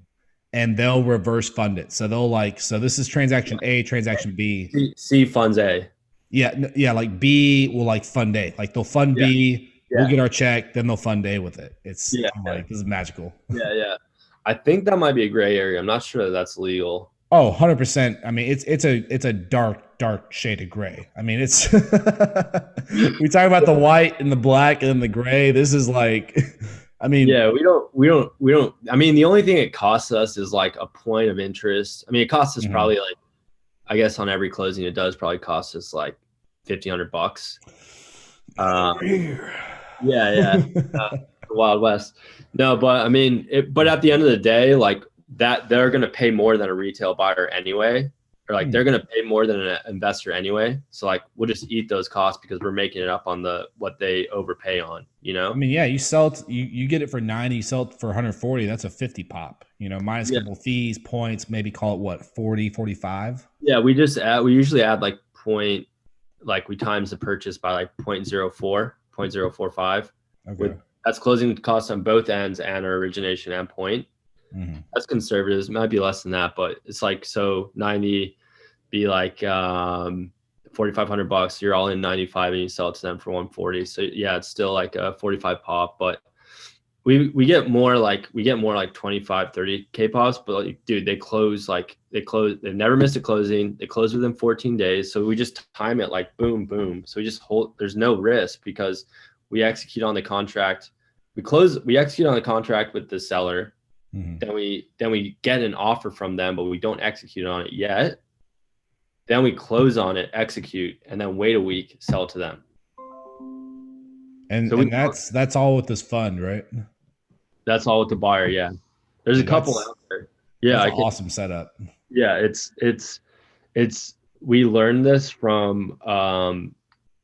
Speaker 1: and they'll reverse fund it. So they'll like so this is transaction A, transaction B.
Speaker 2: C funds A.
Speaker 1: Yeah, yeah, like B will like fund A. Like they'll fund
Speaker 2: Yeah,
Speaker 1: B, we'll
Speaker 2: yeah,
Speaker 1: get our check, then they'll fund A with it. It's
Speaker 2: yeah,
Speaker 1: I'm
Speaker 2: yeah,
Speaker 1: like, this is magical.
Speaker 2: yeah. I think that might be a gray area. I'm not sure that that's legal.
Speaker 1: Oh, 100%. I mean, it's a dark shade of gray. I mean, it's we talk about the white and the black and the gray. This is like I mean,
Speaker 2: Yeah, we don't. I mean, the only thing it costs us is like a point of interest. I mean, it costs us
Speaker 1: mhm.
Speaker 2: probably like, I guess on every closing, it does probably cost us like $1,500. Yeah, yeah. The Wild West. No, but I mean, but at the end of the day, like that, they're going to pay more than a retail buyer anyway, or like they're going to pay more than an investor anyway. So like we'll just eat those costs because we're making it up on the what they overpay on, you
Speaker 1: I
Speaker 2: know?
Speaker 1: mean, yeah, you sell it, you get it for 90, you sell it for 140, that's a 50 pop, minus a
Speaker 2: Yeah.
Speaker 1: couple fees, points, maybe call it what, 40, 45?
Speaker 2: Yeah, we usually add like point, like we times the purchase by like 0.04, 0.045
Speaker 1: Okay.
Speaker 2: with that's closing costs on both ends and our origination and point.
Speaker 1: Hmm.
Speaker 2: That's conservative. It might be less than that, but it's like so 90 be like 4,500 bucks. You're all in 95 and you sell it to them for 140. So yeah, it's still like a 45 pop, but we get more like 25, 30K pops, but like, dude, they never miss a closing. They close within 14 days. So we just time it like boom, boom. So we just hold, there's no risk because we execute on the contract. We execute on the contract with the seller.
Speaker 1: Hmm.
Speaker 2: Then we get an offer from them, but we don't execute on it yet. Then we close on it, execute, and then wait a week, sell it to them.
Speaker 1: And
Speaker 2: So we
Speaker 1: and that's all with this fund, right?
Speaker 2: that's all with the buyer. Yeah, there's a
Speaker 1: Dude,
Speaker 2: couple
Speaker 1: that's
Speaker 2: out there. Yeah,
Speaker 1: that's
Speaker 2: I
Speaker 1: an
Speaker 2: can.
Speaker 1: awesome setup.
Speaker 2: Yeah, it's we learned this from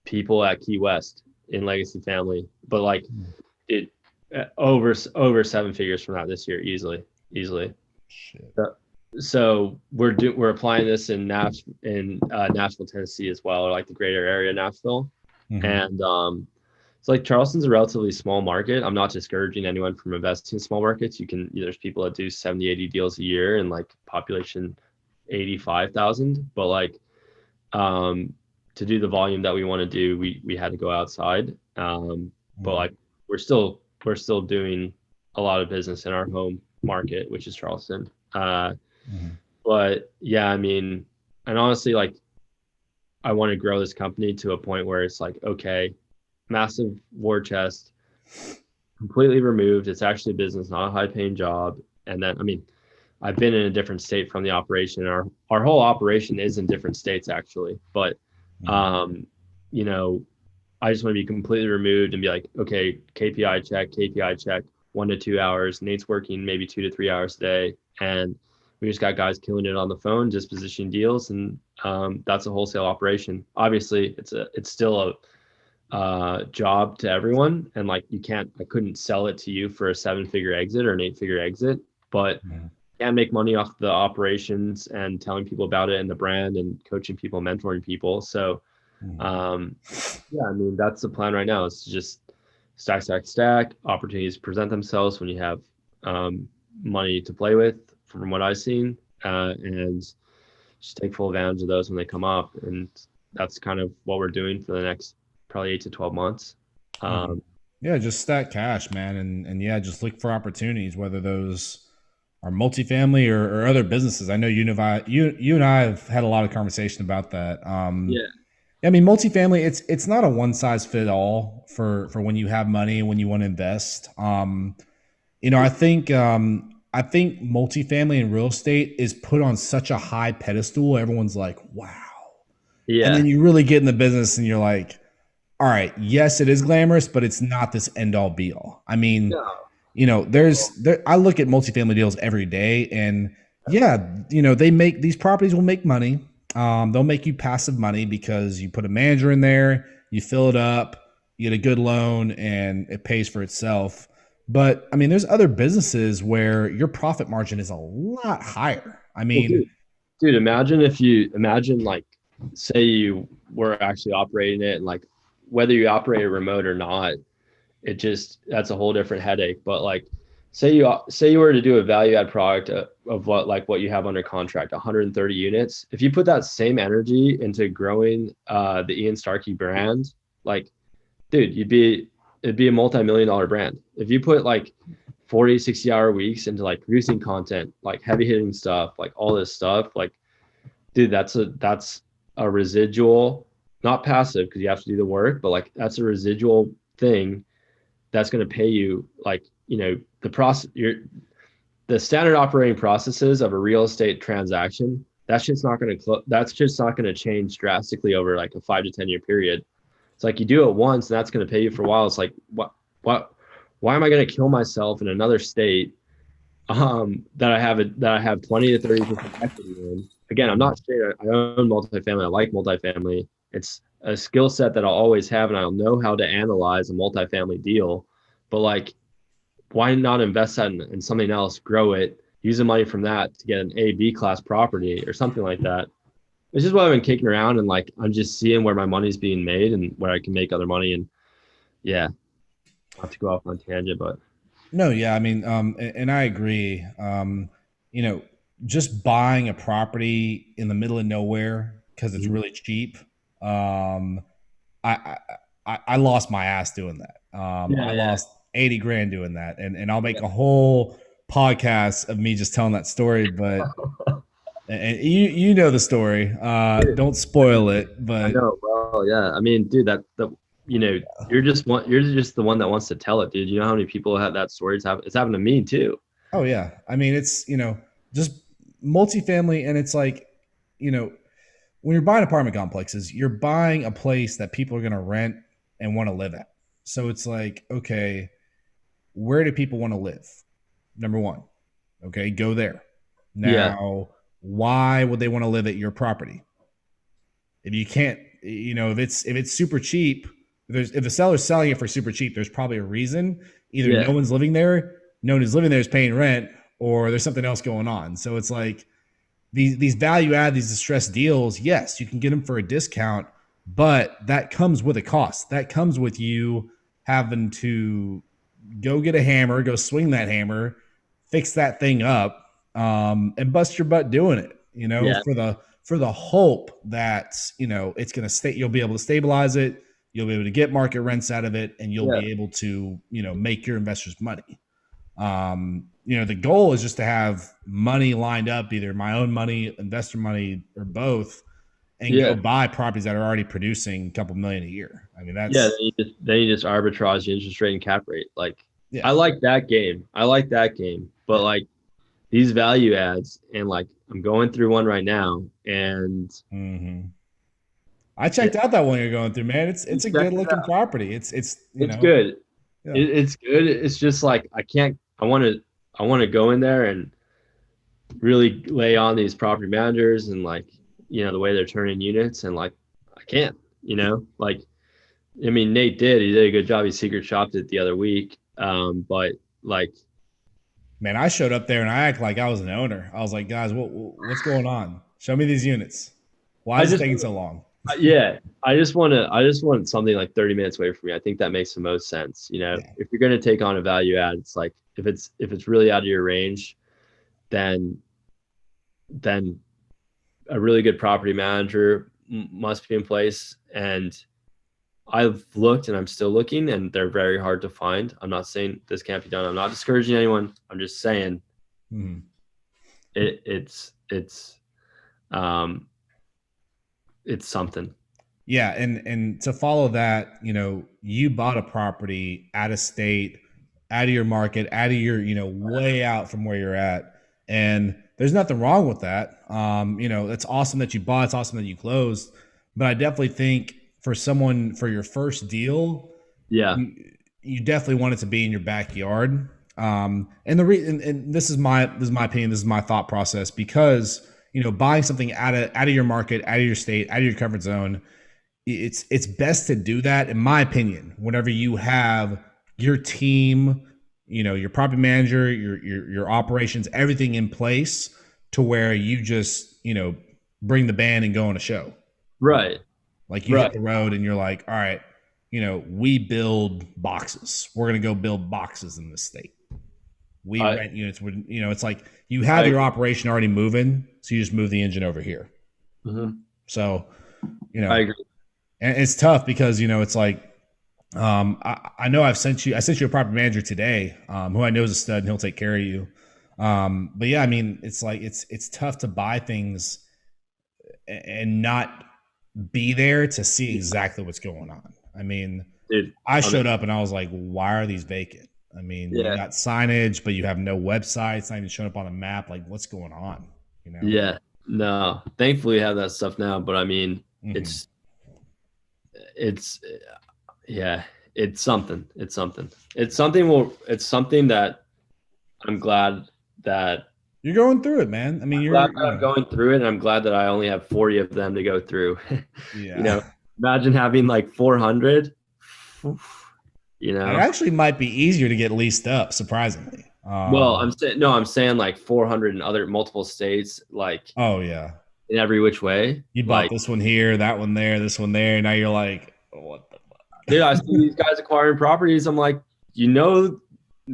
Speaker 2: people at Key West in Legacy Family, but like it over seven figures from that this year easily.
Speaker 1: Shit.
Speaker 2: So we're applying this in Nashville, Tennessee as well, or like the greater area Nashville,
Speaker 1: Hmm.
Speaker 2: and it's like Charleston's a relatively small market. I'm not discouraging anyone from investing in small markets. There's people that do 70, 80 deals a year and like population 85,000, but like um, to do the volume that we want to do, we had to go outside. But
Speaker 1: Hmm.
Speaker 2: like we're still doing a lot of business in our home market, which is Charleston.
Speaker 1: Hmm.
Speaker 2: But yeah, I mean, and honestly, like I want to grow this company to a point where it's like, okay, massive war chest, completely removed. It's actually business, not a high paying job. And then, I mean, I've been in a different state from the operation. Our whole operation is in different states actually, but
Speaker 1: Hmm.
Speaker 2: um, you know, I just want to be completely removed and be like, okay, KPI check, 1 to 2 hours. Nate's working maybe 2 to 3 hours a day, and we just got guys killing it on the phone, just positioning deals, and that's a wholesale operation. Obviously, it's still a job to everyone, and like I couldn't sell it to you for a 7 figure exit or an 8 figure exit, but
Speaker 1: Hmm.
Speaker 2: can make money off the operations and telling people about it and the brand and coaching people, mentoring people. So
Speaker 1: Hmm.
Speaker 2: um, yeah, I mean, that's the plan right now. It's just stack, stack, stack. Opportunities present themselves when you have money to play with, from what I've seen, and just take full advantage of those when they come up. And that's kind of what we're doing for the next probably 8 to 12 months.
Speaker 1: Hmm.
Speaker 2: Um,
Speaker 1: Yeah, just stack cash, man, and yeah, just look for opportunities, whether those are multifamily or other businesses. I know you and I have had a lot of conversation about that.
Speaker 2: yeah,
Speaker 1: I mean, multifamily, it's not a one size fit all for when you have money and when you want to invest. I think I think multifamily and real estate is put on such a high pedestal. Everyone's like, wow. And then
Speaker 2: Yeah.
Speaker 1: you really get in the business and you're like, all right, yes, it is glamorous, but it's not this end all be all. I mean,
Speaker 2: No.
Speaker 1: I look at multifamily deals every day, and yeah, they make these properties will make money. They'll make you passive money because you put a manager in there, you fill it up, you get a good loan, and it pays for itself. But I mean, there's other businesses where your profit margin is a lot higher. I
Speaker 2: Well,
Speaker 1: mean,
Speaker 2: dude, imagine like, say you were actually operating it, and like whether you operate it remote or not, it just that's a whole different headache. But like, say you were to do a value add product of what you have under contract, 130 units. If you put that same energy into growing the Ian Starkey brand, like, dude, it'd be a multi-million-dollar brand. If you put like 40, 60-hour weeks into like producing content, like heavy hitting stuff, like all this stuff, like, dude, that's a residual, not passive because you have to do the work, but like that's a residual thing that's going to pay you, like, the standard operating processes of a real estate transaction. That's just not going to change drastically over like a 5 to 10 year period. It's like you do it once and that's going to pay you for a while. It's like, what, why am I going to kill myself in another state that I have 20 to 30% equity in? Again, I'm not saying I own multifamily. I like multifamily. It's a skill set that I'll always have, and I'll know how to analyze a multifamily deal. But like, why not invest that in something else, grow it, use the money from that to get an A, B class property or something like that? It's just what I've been kicking around, and like I'm just seeing where my money's being made and where I can make other money. And yeah, not to go off on tangent, but
Speaker 1: no, yeah, I mean, and I agree. You know, just buying a property in the middle of nowhere because it's really cheap. Um, I, I lost my ass doing that. I
Speaker 2: yeah,
Speaker 1: lost 80 grand doing that, and I'll make
Speaker 2: yeah.
Speaker 1: a whole podcast of me just telling that story. But and you know the story. Don't spoil it,
Speaker 2: I
Speaker 1: but
Speaker 2: know. Well, yeah. I mean, dude, you're just the one that wants to tell it, dude. You know how many people have that story? It's happened to me too.
Speaker 1: oh yeah, I mean it's just multifamily, and it's like you know when you're buying apartment complexes, you're buying a place that people are going to rent and want to live at. So it's like, okay, where do people want to live? Number one, okay, go there.
Speaker 2: Yeah,
Speaker 1: Now, why would they want to live at your property? If you can't, if it's super cheap, if the seller's selling it for super cheap, there's probably a reason. Either no
Speaker 2: yeah,
Speaker 1: one's living there, no one who's living there is paying rent, or there's something else going on. So it's like these value add, these distressed deals, yes, you can get them for a discount, but that comes with a cost. That comes with you having to go get a hammer, go swing that hammer, fix that thing up, and bust your butt doing it.
Speaker 2: yeah,
Speaker 1: For the hope that it's going to stay. You'll be able to stabilize it. You'll be able to get market rents out of it, and you'll
Speaker 2: yeah,
Speaker 1: be able to make your investors money. The goal is just to have money lined up, either my own money, investor money, or both, and go
Speaker 2: yeah,
Speaker 1: buy properties that are already producing a couple million a year. I mean,
Speaker 2: yeah.
Speaker 1: that's
Speaker 2: Then you just arbitrage the interest rate and cap rate. Like,
Speaker 1: yeah,
Speaker 2: I like that game. I like that game. But
Speaker 1: yeah.
Speaker 2: like these value adds, and like I'm going through one right now, and
Speaker 1: Mm-hmm. I checked
Speaker 2: it,
Speaker 1: out that one you're going through, man. It's a
Speaker 2: check
Speaker 1: good
Speaker 2: it
Speaker 1: looking
Speaker 2: out.
Speaker 1: property.
Speaker 2: It's good.
Speaker 1: Yeah.
Speaker 2: It's good. It's just like I can't. I want to go in there and really lay on these property managers and like the way they're turning units, and like I can't. Like, I mean, Nate did. He did a good job. He secret shopped it the other week. But like,
Speaker 1: Man, I showed up there and I act like I was an owner. I was like, guys, what's going on? Show me these units. Why
Speaker 2: I
Speaker 1: is it
Speaker 2: just
Speaker 1: taking so long?
Speaker 2: yeah, I just want something like 30 minutes away from me. I think that makes the most sense.
Speaker 1: Yeah.
Speaker 2: If you're going to take on a value add, it's like if it's really out of your range, then then a really good property manager must be in place. And I've looked and I'm still looking, and they're very hard to find. I'm not saying this can't be done. I'm not discouraging anyone. I'm just saying
Speaker 1: Mhm.
Speaker 2: it's um it's something.
Speaker 1: Yeah, and to follow that, you bought a property out of state out of your market, out of your, way out from where you're at. And there's nothing wrong with that. It's awesome that you bought, it's awesome that you closed. But I definitely think for someone for your first deal,
Speaker 2: Yeah.
Speaker 1: you, you definitely want it to be in your backyard. And the reason, and this is my opinion, this is my thought process, because buying something out of your market, out of your state, out of your comfort zone, it's best to do that, in my opinion, whenever you have your team, your property manager, your operations, everything in place to where you just bring the band and go on a show.
Speaker 2: Right.
Speaker 1: Like you hit
Speaker 2: Right.
Speaker 1: the road and you're like, all right, we build boxes. We're gonna go build boxes in this state. We
Speaker 2: I
Speaker 1: rent units. It's like you have
Speaker 2: I
Speaker 1: your operation already moving, so you just move the engine over here.
Speaker 2: mhm.
Speaker 1: So you
Speaker 2: I
Speaker 1: know,
Speaker 2: agree.
Speaker 1: and it's tough because it's like I know I sent you a property manager today, who I know is a stud and he'll take care of you. But yeah, I mean, it's like it's tough to buy things and not be there to see exactly what's going on. I mean,
Speaker 2: Dude.
Speaker 1: I
Speaker 2: I mean,
Speaker 1: showed up and I was like, why are these vacant? I mean, you
Speaker 2: yeah.
Speaker 1: got signage, but you have no website. It's not even showing up on a map. Like, what's going on? You know?
Speaker 2: Yeah. No. Thankfully we have that stuff now, but I mean,
Speaker 1: Hmm.
Speaker 2: it's yeah, it's something. It's something. It's something that I'm glad that
Speaker 1: You're going through it, man. I mean,
Speaker 2: I'm glad that I'm going through it, and I'm glad that I only have 40 of them to go through. you
Speaker 1: yeah.
Speaker 2: know, imagine having like 400. You
Speaker 1: It
Speaker 2: know,
Speaker 1: actually might be easier to get leased up, surprisingly.
Speaker 2: well, I'm saying no, I'm saying like 400 in other multiple states, like
Speaker 1: Oh yeah.
Speaker 2: in every which way.
Speaker 1: You bought
Speaker 2: Like,
Speaker 1: this one here, that one there, this one there. Now you're like, what the
Speaker 2: dude, I see
Speaker 1: fuck?
Speaker 2: these guys acquiring properties. I'm like, you know,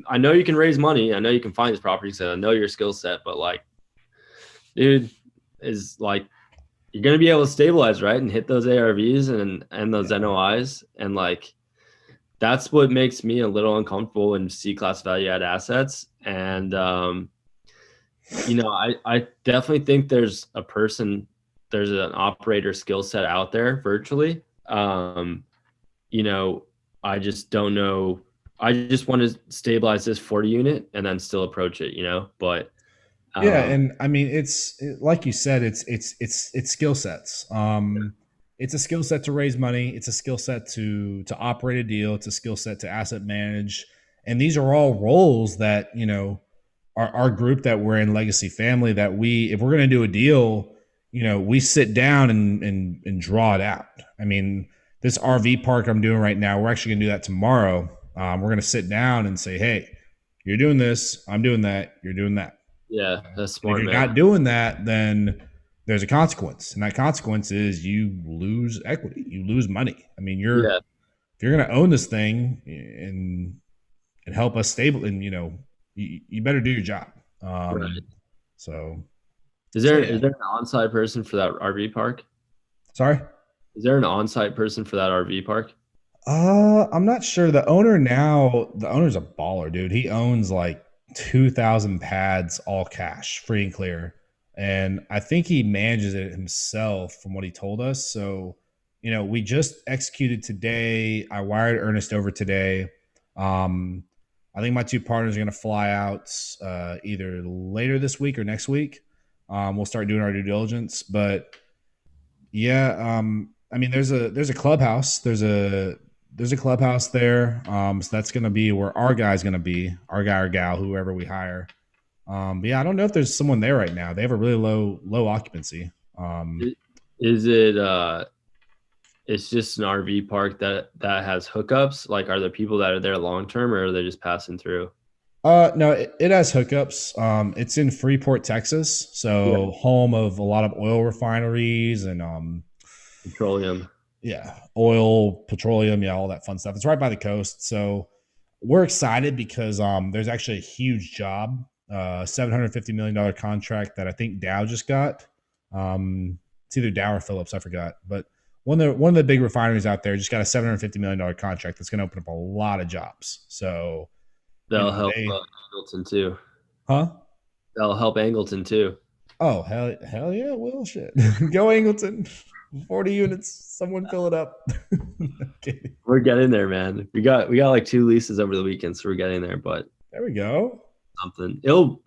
Speaker 2: I know you can raise money. I know you can find these properties, and I know your skill set. But like, dude, is like you're gonna be able to stabilize, right, and hit those ARVs and those
Speaker 1: Yeah.
Speaker 2: NOIs, and like that's what makes me a little uncomfortable in C class value add assets. And I definitely think there's an operator skill set out there virtually. You know, I just don't know. I just want to stabilize this 40 unit and then still approach it, but
Speaker 1: Yeah,
Speaker 2: um,
Speaker 1: and I mean, like you said, it's skill sets. It's a skill set to raise money. It's a skill set to operate a deal. It's a skill set to asset manage, and these are all roles that our group that we're in, Legacy Family, that if we're going to do a deal, we sit down and draw it out. I mean, this RV park I'm doing right now, we're actually going to do that tomorrow. We're going to sit down and say, hey, you're doing this, I'm doing that, you're doing that.
Speaker 2: yeah, that's
Speaker 1: And if
Speaker 2: smart,
Speaker 1: you're
Speaker 2: man.
Speaker 1: not doing that, then there's a consequence, and that consequence is you lose equity, you lose money. I mean,
Speaker 2: Yeah,
Speaker 1: if you're going to own this thing and help us stable, and you better do your job.
Speaker 2: right.
Speaker 1: So
Speaker 2: Is
Speaker 1: so
Speaker 2: there
Speaker 1: yeah.
Speaker 2: is there an on-site person for that RV park?
Speaker 1: Sorry.
Speaker 2: Is there an on-site person for that RV park?
Speaker 1: I'm not sure. The owner's a baller, dude. He owns like 2,000 pads, all cash, free and clear. And I think he manages it himself from what he told us. So, we just executed today. I wired Ernest over today. Um, I think my two partners are going to fly out either later this week or next week. We'll start doing our due diligence. But yeah, I mean, there's a clubhouse. There's a clubhouse there. So that's gonna be where our guy's gonna be, our guy or gal, whoever we hire. But yeah, I don't know if there's someone there right now. They have a really low occupancy.
Speaker 2: I- Is it it's just an RV park that has hookups? Like, are there people that are there long term, or are they just passing through?
Speaker 1: No, it has hookups. It's in Freeport, Texas,
Speaker 2: Yeah,
Speaker 1: so home of a lot of oil refineries and
Speaker 2: petroleum.
Speaker 1: yeah, oil, petroleum, yeah, all that fun stuff. It's right by the coast, so we're excited because there's actually a huge job, $750 million contract that I think Dow just got. It's either Dow or Phillips, I forgot, but one of the big refineries out there just got a $750 million contract that's going to open up a lot of jobs. So
Speaker 2: That'll help
Speaker 1: they,
Speaker 2: Angleton too.
Speaker 1: huh?
Speaker 2: That'll help Angleton too.
Speaker 1: Oh hell yeah, well shit, go Angleton. 40 units. Someone fill it up. Okay.
Speaker 2: We're getting there, man. We got like 2 leases over the weekend, so we're getting there. But
Speaker 1: There we go.
Speaker 2: something it'll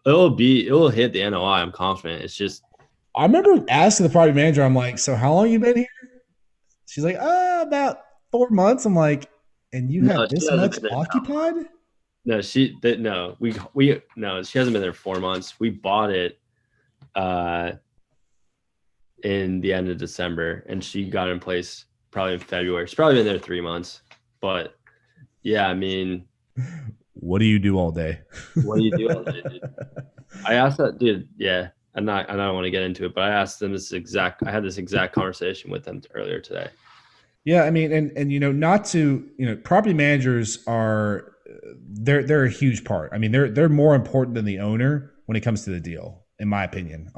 Speaker 2: hit the NOI. I'm confident. It's just
Speaker 1: I remember asking the property manager, I'm like, so how long you been here? She's like, about 4 months. I'm like, and you
Speaker 2: no,
Speaker 1: have
Speaker 2: she
Speaker 1: this
Speaker 2: hasn't
Speaker 1: much
Speaker 2: been there.
Speaker 1: occupied?
Speaker 2: No, no, we no, she hasn't been there 4 months. We bought it uh in the end of December, and she got in place probably in February. She's probably been there 3 months. But yeah, I mean,
Speaker 1: What do you do all day?
Speaker 2: what do you do all day, dude? I asked that dude. Yeah, I don't want to get into it, but I asked them I had this exact conversation with them earlier today.
Speaker 1: Yeah, I mean, and not to, property managers are they're a huge part. I mean, they're more important than the owner when it comes to the deal, in my opinion.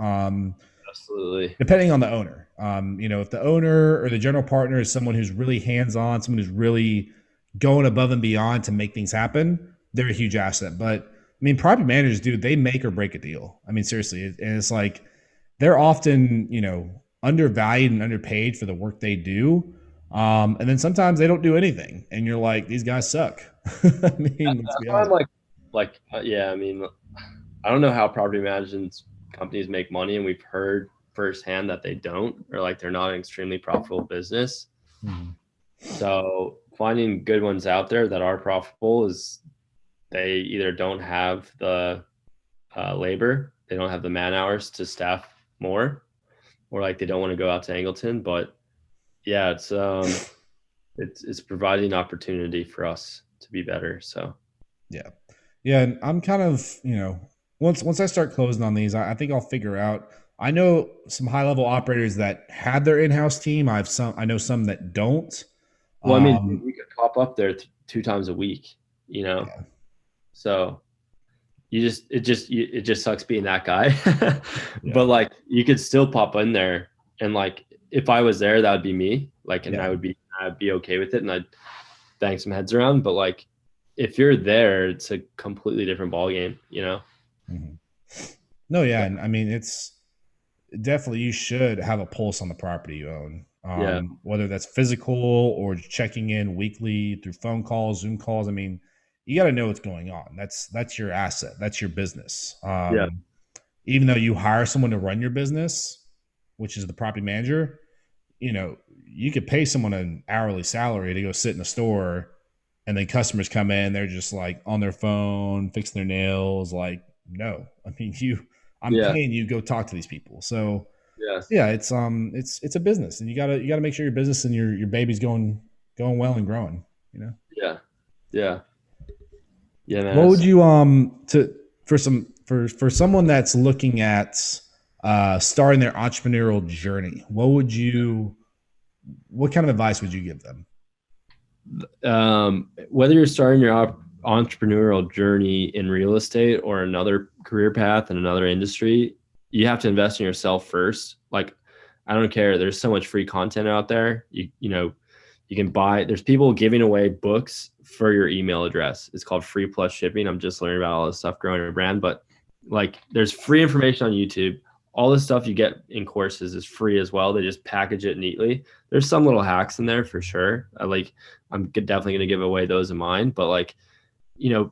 Speaker 2: Absolutely.
Speaker 1: Depending on the owner. If the owner or the general partner is someone who's really hands on, someone who's really going above and beyond to make things happen, they're a huge asset. But I mean, property managers, dude, they make or break a deal. I mean, seriously, and it's like they're often, undervalued and underpaid for the work they do. And then sometimes they don't do anything, and you're like, these guys suck. I mean, let's
Speaker 2: That's
Speaker 1: be
Speaker 2: why I'm
Speaker 1: honest.
Speaker 2: yeah. I mean, I don't know how property management companies make money, and we've heard firsthand that they don't, or like they're not an extremely profitable business.
Speaker 1: Mhm.
Speaker 2: So finding good ones out there that are profitable is they either don't have the labor, they don't have the man hours to staff more, or like they don't want to go out to Angleton. But yeah, it's providing opportunity for us to be better. So
Speaker 1: Yeah. Yeah. And I'm kind of, once I start closing on these, I think I'll figure out. I know some high level operators that had their in house team. I know some that don't.
Speaker 2: well, I mean,
Speaker 1: Um,
Speaker 2: we could pop up there 2 times a week, you know.
Speaker 1: yeah.
Speaker 2: So it just sucks being that guy.
Speaker 1: Yeah.
Speaker 2: But like you could still pop in there, and like if I was there, that would be me. Like, and
Speaker 1: Yeah.
Speaker 2: I'd be okay with it, and I'd bang some heads around. But like if you're there, it's a completely different ball game, you know.
Speaker 1: Mhm. No, yeah.
Speaker 2: So,
Speaker 1: And I mean, it's definitely, you should have a pulse on the property you own.
Speaker 2: yeah,
Speaker 1: Whether that's physical or checking in weekly through phone calls, Zoom calls. I mean, you got to know what's going on. That's your asset. That's your business.
Speaker 2: yeah,
Speaker 1: Even though you hire someone to run your business, which is the property manager, you could pay someone an hourly salary to go sit in a store, and then customers come in, they're just like on their phone, fixing their nails. Like, no, I mean, I'm
Speaker 2: yeah,
Speaker 1: paying you, go talk to these people. So
Speaker 2: yeah,
Speaker 1: yeah, it's a business, and you gotta make sure your business and your baby's going well and growing. You know,
Speaker 2: yeah, yeah, yeah, man.
Speaker 1: what would you to for someone that's looking at starting their entrepreneurial journey? What kind of advice would you give them?
Speaker 2: Whether you're starting your entrepreneurial journey in real estate or another career path in another industry, you have to invest in yourself first. Like, I don't care. There's so much free content out there. You know, you can buy. There's people giving away books for your email address. It's called free plus shipping. I'm just learning about all this stuff growing a brand, but like, there's free information on YouTube. All the stuff you get in courses is free as well. They just package it neatly. There's some little hacks in there for sure. I'm definitely going to give away those of mine. But like, you know,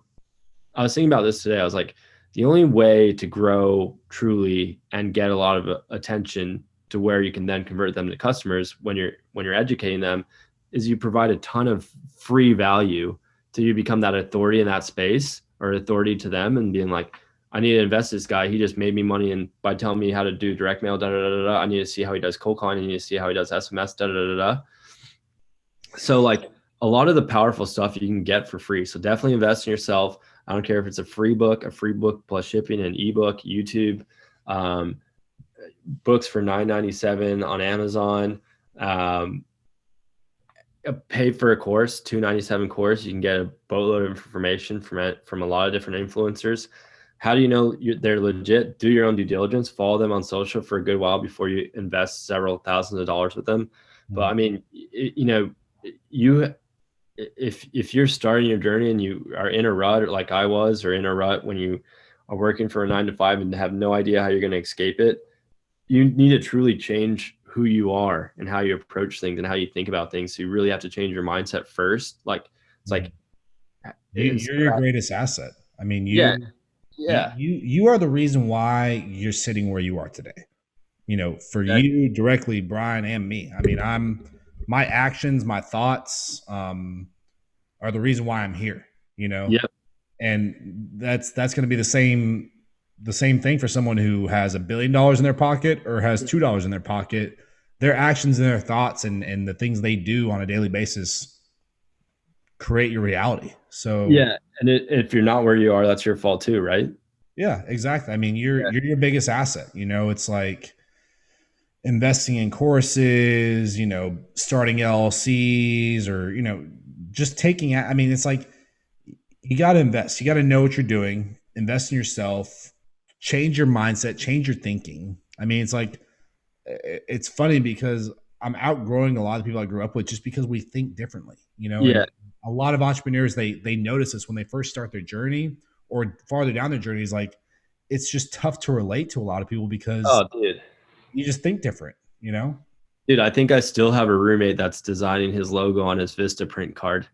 Speaker 2: I was thinking about this today. I was like, the only way to grow truly and get a lot of attention to where you can then convert them to customers when you're educating them is you provide a ton of free value till you become that authority in that space or authority to them and being like, I need to invest in this guy. He just made me money and by telling me how to do direct mail, da da da da. I need to see how he does cold calling. I need to see how he does SMS, da da da da. So like a lot of the powerful stuff you can get for free. So definitely invest in yourself. I don't care if it's a free book plus shipping, an ebook, YouTube, um, books for $9.97 on Amazon. Um, Pay for a course, $297 course. You can get a boatload of information from a lot of different influencers. How do you know they're legit? Do your own due diligence. Follow them on social for a good while before you invest several thousands of dollars with them. But I mean, you if you're starting your journey and you are in a rut like I was, or in a rut when you are working for a 9 to 5 and have no idea how you're going to escape it, you need to truly change who you are and how you approach things and how you think about things. So you really have to change your mindset first. Like it's
Speaker 1: Mhm.
Speaker 2: like it's
Speaker 1: You're your greatest asset. I mean,
Speaker 2: yeah,
Speaker 1: you
Speaker 2: yeah,
Speaker 1: you are the reason why you're sitting where you are today. You know, for
Speaker 2: exactly.
Speaker 1: you directly, Brian and me. I mean, my actions, my thoughts, are the reason why I'm here. You know,
Speaker 2: Yep.
Speaker 1: and that's going to be the same thing for someone who has $1 billion in their pocket or has $2 in their pocket. Their actions and their thoughts and the things they do on a daily basis create your reality. So
Speaker 2: Yeah. And if you're not where you are, that's your fault too, right?
Speaker 1: yeah, exactly. I mean,
Speaker 2: Yeah.
Speaker 1: you're your biggest asset. You know, it's like investing in courses, you know, starting LLCs or, you know, just taking, I mean, it's like you got to invest. You got to know what you're doing, invest in yourself, change your mindset, change your thinking. I mean, it's like, it's funny because I'm outgrowing a lot of people I grew up with just because we think differently, you know, and
Speaker 2: Yeah.
Speaker 1: a lot of entrepreneurs, they notice this when they first start their journey or farther down their journey is like, it's just tough to relate to a lot of people because
Speaker 2: Oh, dude.
Speaker 1: you just think different, you know?
Speaker 2: Dude, I think I still have a roommate that's designing his logo on his Vista print card.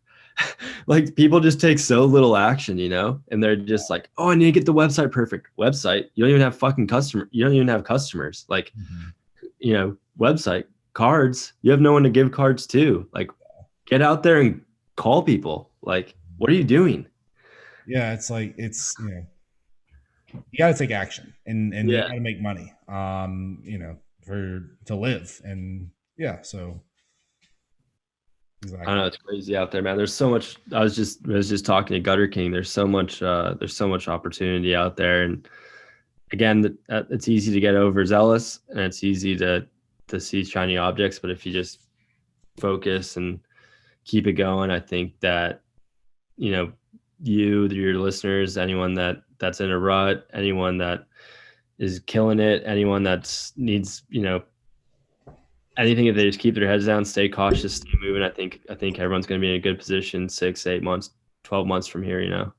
Speaker 2: Like people just take so little action, you know, and they're just like, "Oh, I need to get the website perfect." Website, you don't even have fucking customer. You don't even have customers. Like,
Speaker 1: Mhm.
Speaker 2: you know, website cards. You have no one to give cards to. Like, get out there and call people. Like, what are you doing?
Speaker 1: Yeah, it's like you know, you got to take action and you
Speaker 2: Yeah,
Speaker 1: got to make money, you know, for to live and yeah, so
Speaker 2: I know
Speaker 1: exactly.
Speaker 2: it's crazy out there, man. There's so much. I was just talking to Gutter King. There's so much opportunity out there, and again, it's easy to get overzealous and it's easy to see shiny objects. But if you just focus and keep it going, I think that you know your listeners, anyone that's in a rut, anyone that is killing it, anyone that needs anything, if they just keep their heads down, stay cautious, stay moving. I think everyone's going to be in a good position 6, 8 months, 12 months from here.